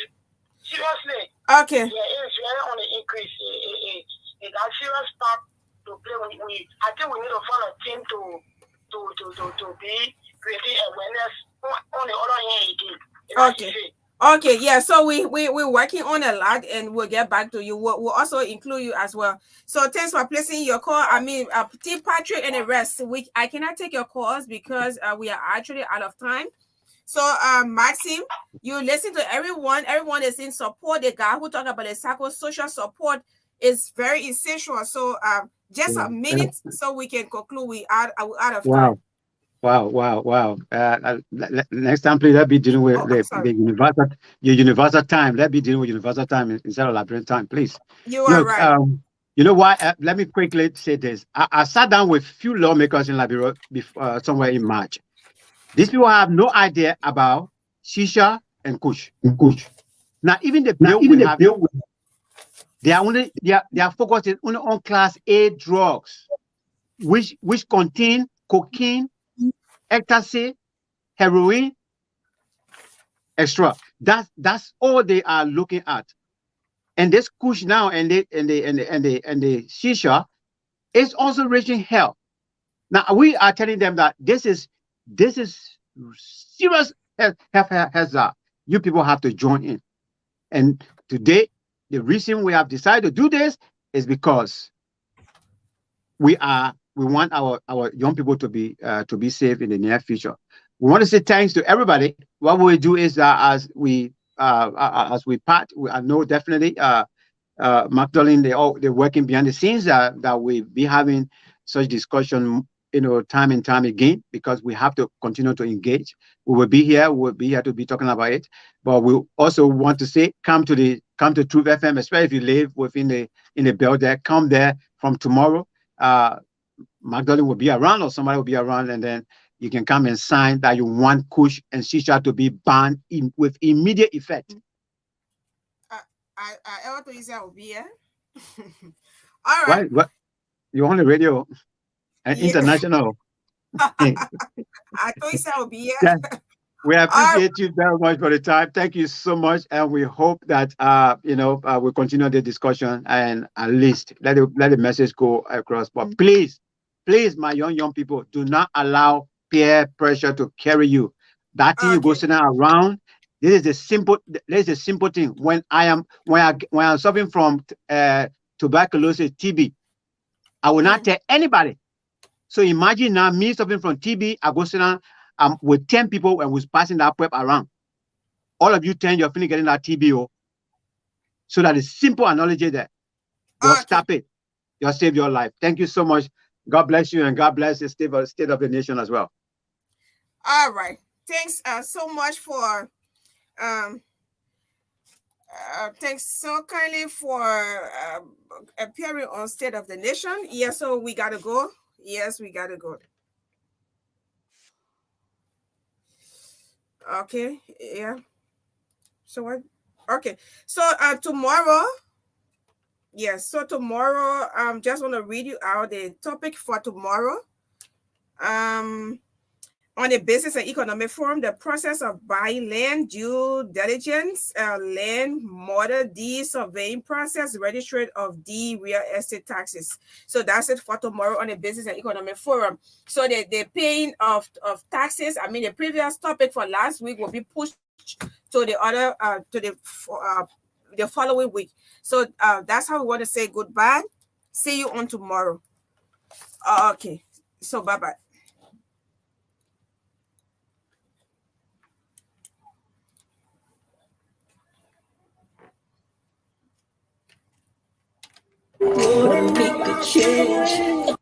Seriously. Okay. Yeah, it's very on the increase. It's a serious part to play with. I think we need to find a team to be creating awareness on the other hand again. Okay. Okay, yeah. So we're working on a lot, and we'll get back to you. We'll also include you as well. So thanks for placing your call. I mean, Team Patrick and the rest. I cannot take your calls because we are actually out of time. So Maxim, you listen to everyone. Everyone is in support. The guy who talked about the psychosocial support is very essential. So just a minute so we can conclude. We are out of time. Wow. Next time, please, let be dealing with the universal time. Let be dealing with universal time instead of labyrinth time, please. You are right. You know why? Let me quickly say this. I sat down with few lawmakers in Liberia somewhere in March. These people have no idea about shisha and kush. Now, even the bill they are focusing only on class A drugs, which contain cocaine, ecstasy, heroin, extra. That's all they are looking at. And this kush now and the shisha is also reaching hell. Now we are telling them that this is serious hazard. You people have to join in. And today, the reason we have decided to do this is because we want our young people to be safe in the near future. We want to say thanks to everybody. What we do is as we part, I know definitely Magdalene, they're working behind the scenes that we be having such discussion, time and time again, because we have to continue to engage. We will be here. We'll be here to be talking about it. But we also want to say, come to Truth FM, especially if you live within the belt there. Come there from tomorrow. Magdalene will be around, or somebody will be around, and then you can come and sign that you want kush and shisha to be banned with immediate effect. I want to use that will be here. All right. What? You're on the radio and international. I thought you said will be here. Yeah. We appreciate you very much for the time. Thank you so much, and we hope that we'll continue the discussion and at least let the message go across. But please, my young people, do not allow peer pressure to carry you. That thing you go sitting around. This is a simple thing. When I'm suffering from tuberculosis, TB, I will not tell anybody. So imagine now me suffering from TB. I go sit down with 10 people and was passing that prep around. All of you 10, you're finna getting that TBO. So that is simple analogy there. Just stop it. You'll save your life. Thank you so much. God bless you, and God bless the state of the nation as well. All right. Thanks so much for thanks so kindly for appearing on State of the Nation. Yes, so we gotta go. Yes, we gotta go. Okay, yeah. So what? Okay, so tomorrow. Yes, so tomorrow, just want to read you out the topic for tomorrow. On the Business and Economic Forum, the process of buying land, due diligence, land, model D, surveying process, registry of D, real estate taxes. So that's it for tomorrow on the Business and Economic Forum. So the paying of taxes, I mean, the previous topic for last week will be pushed to the other, the following week. So that's how we want to say goodbye. See you on tomorrow. Okay, so bye-bye. Make the change.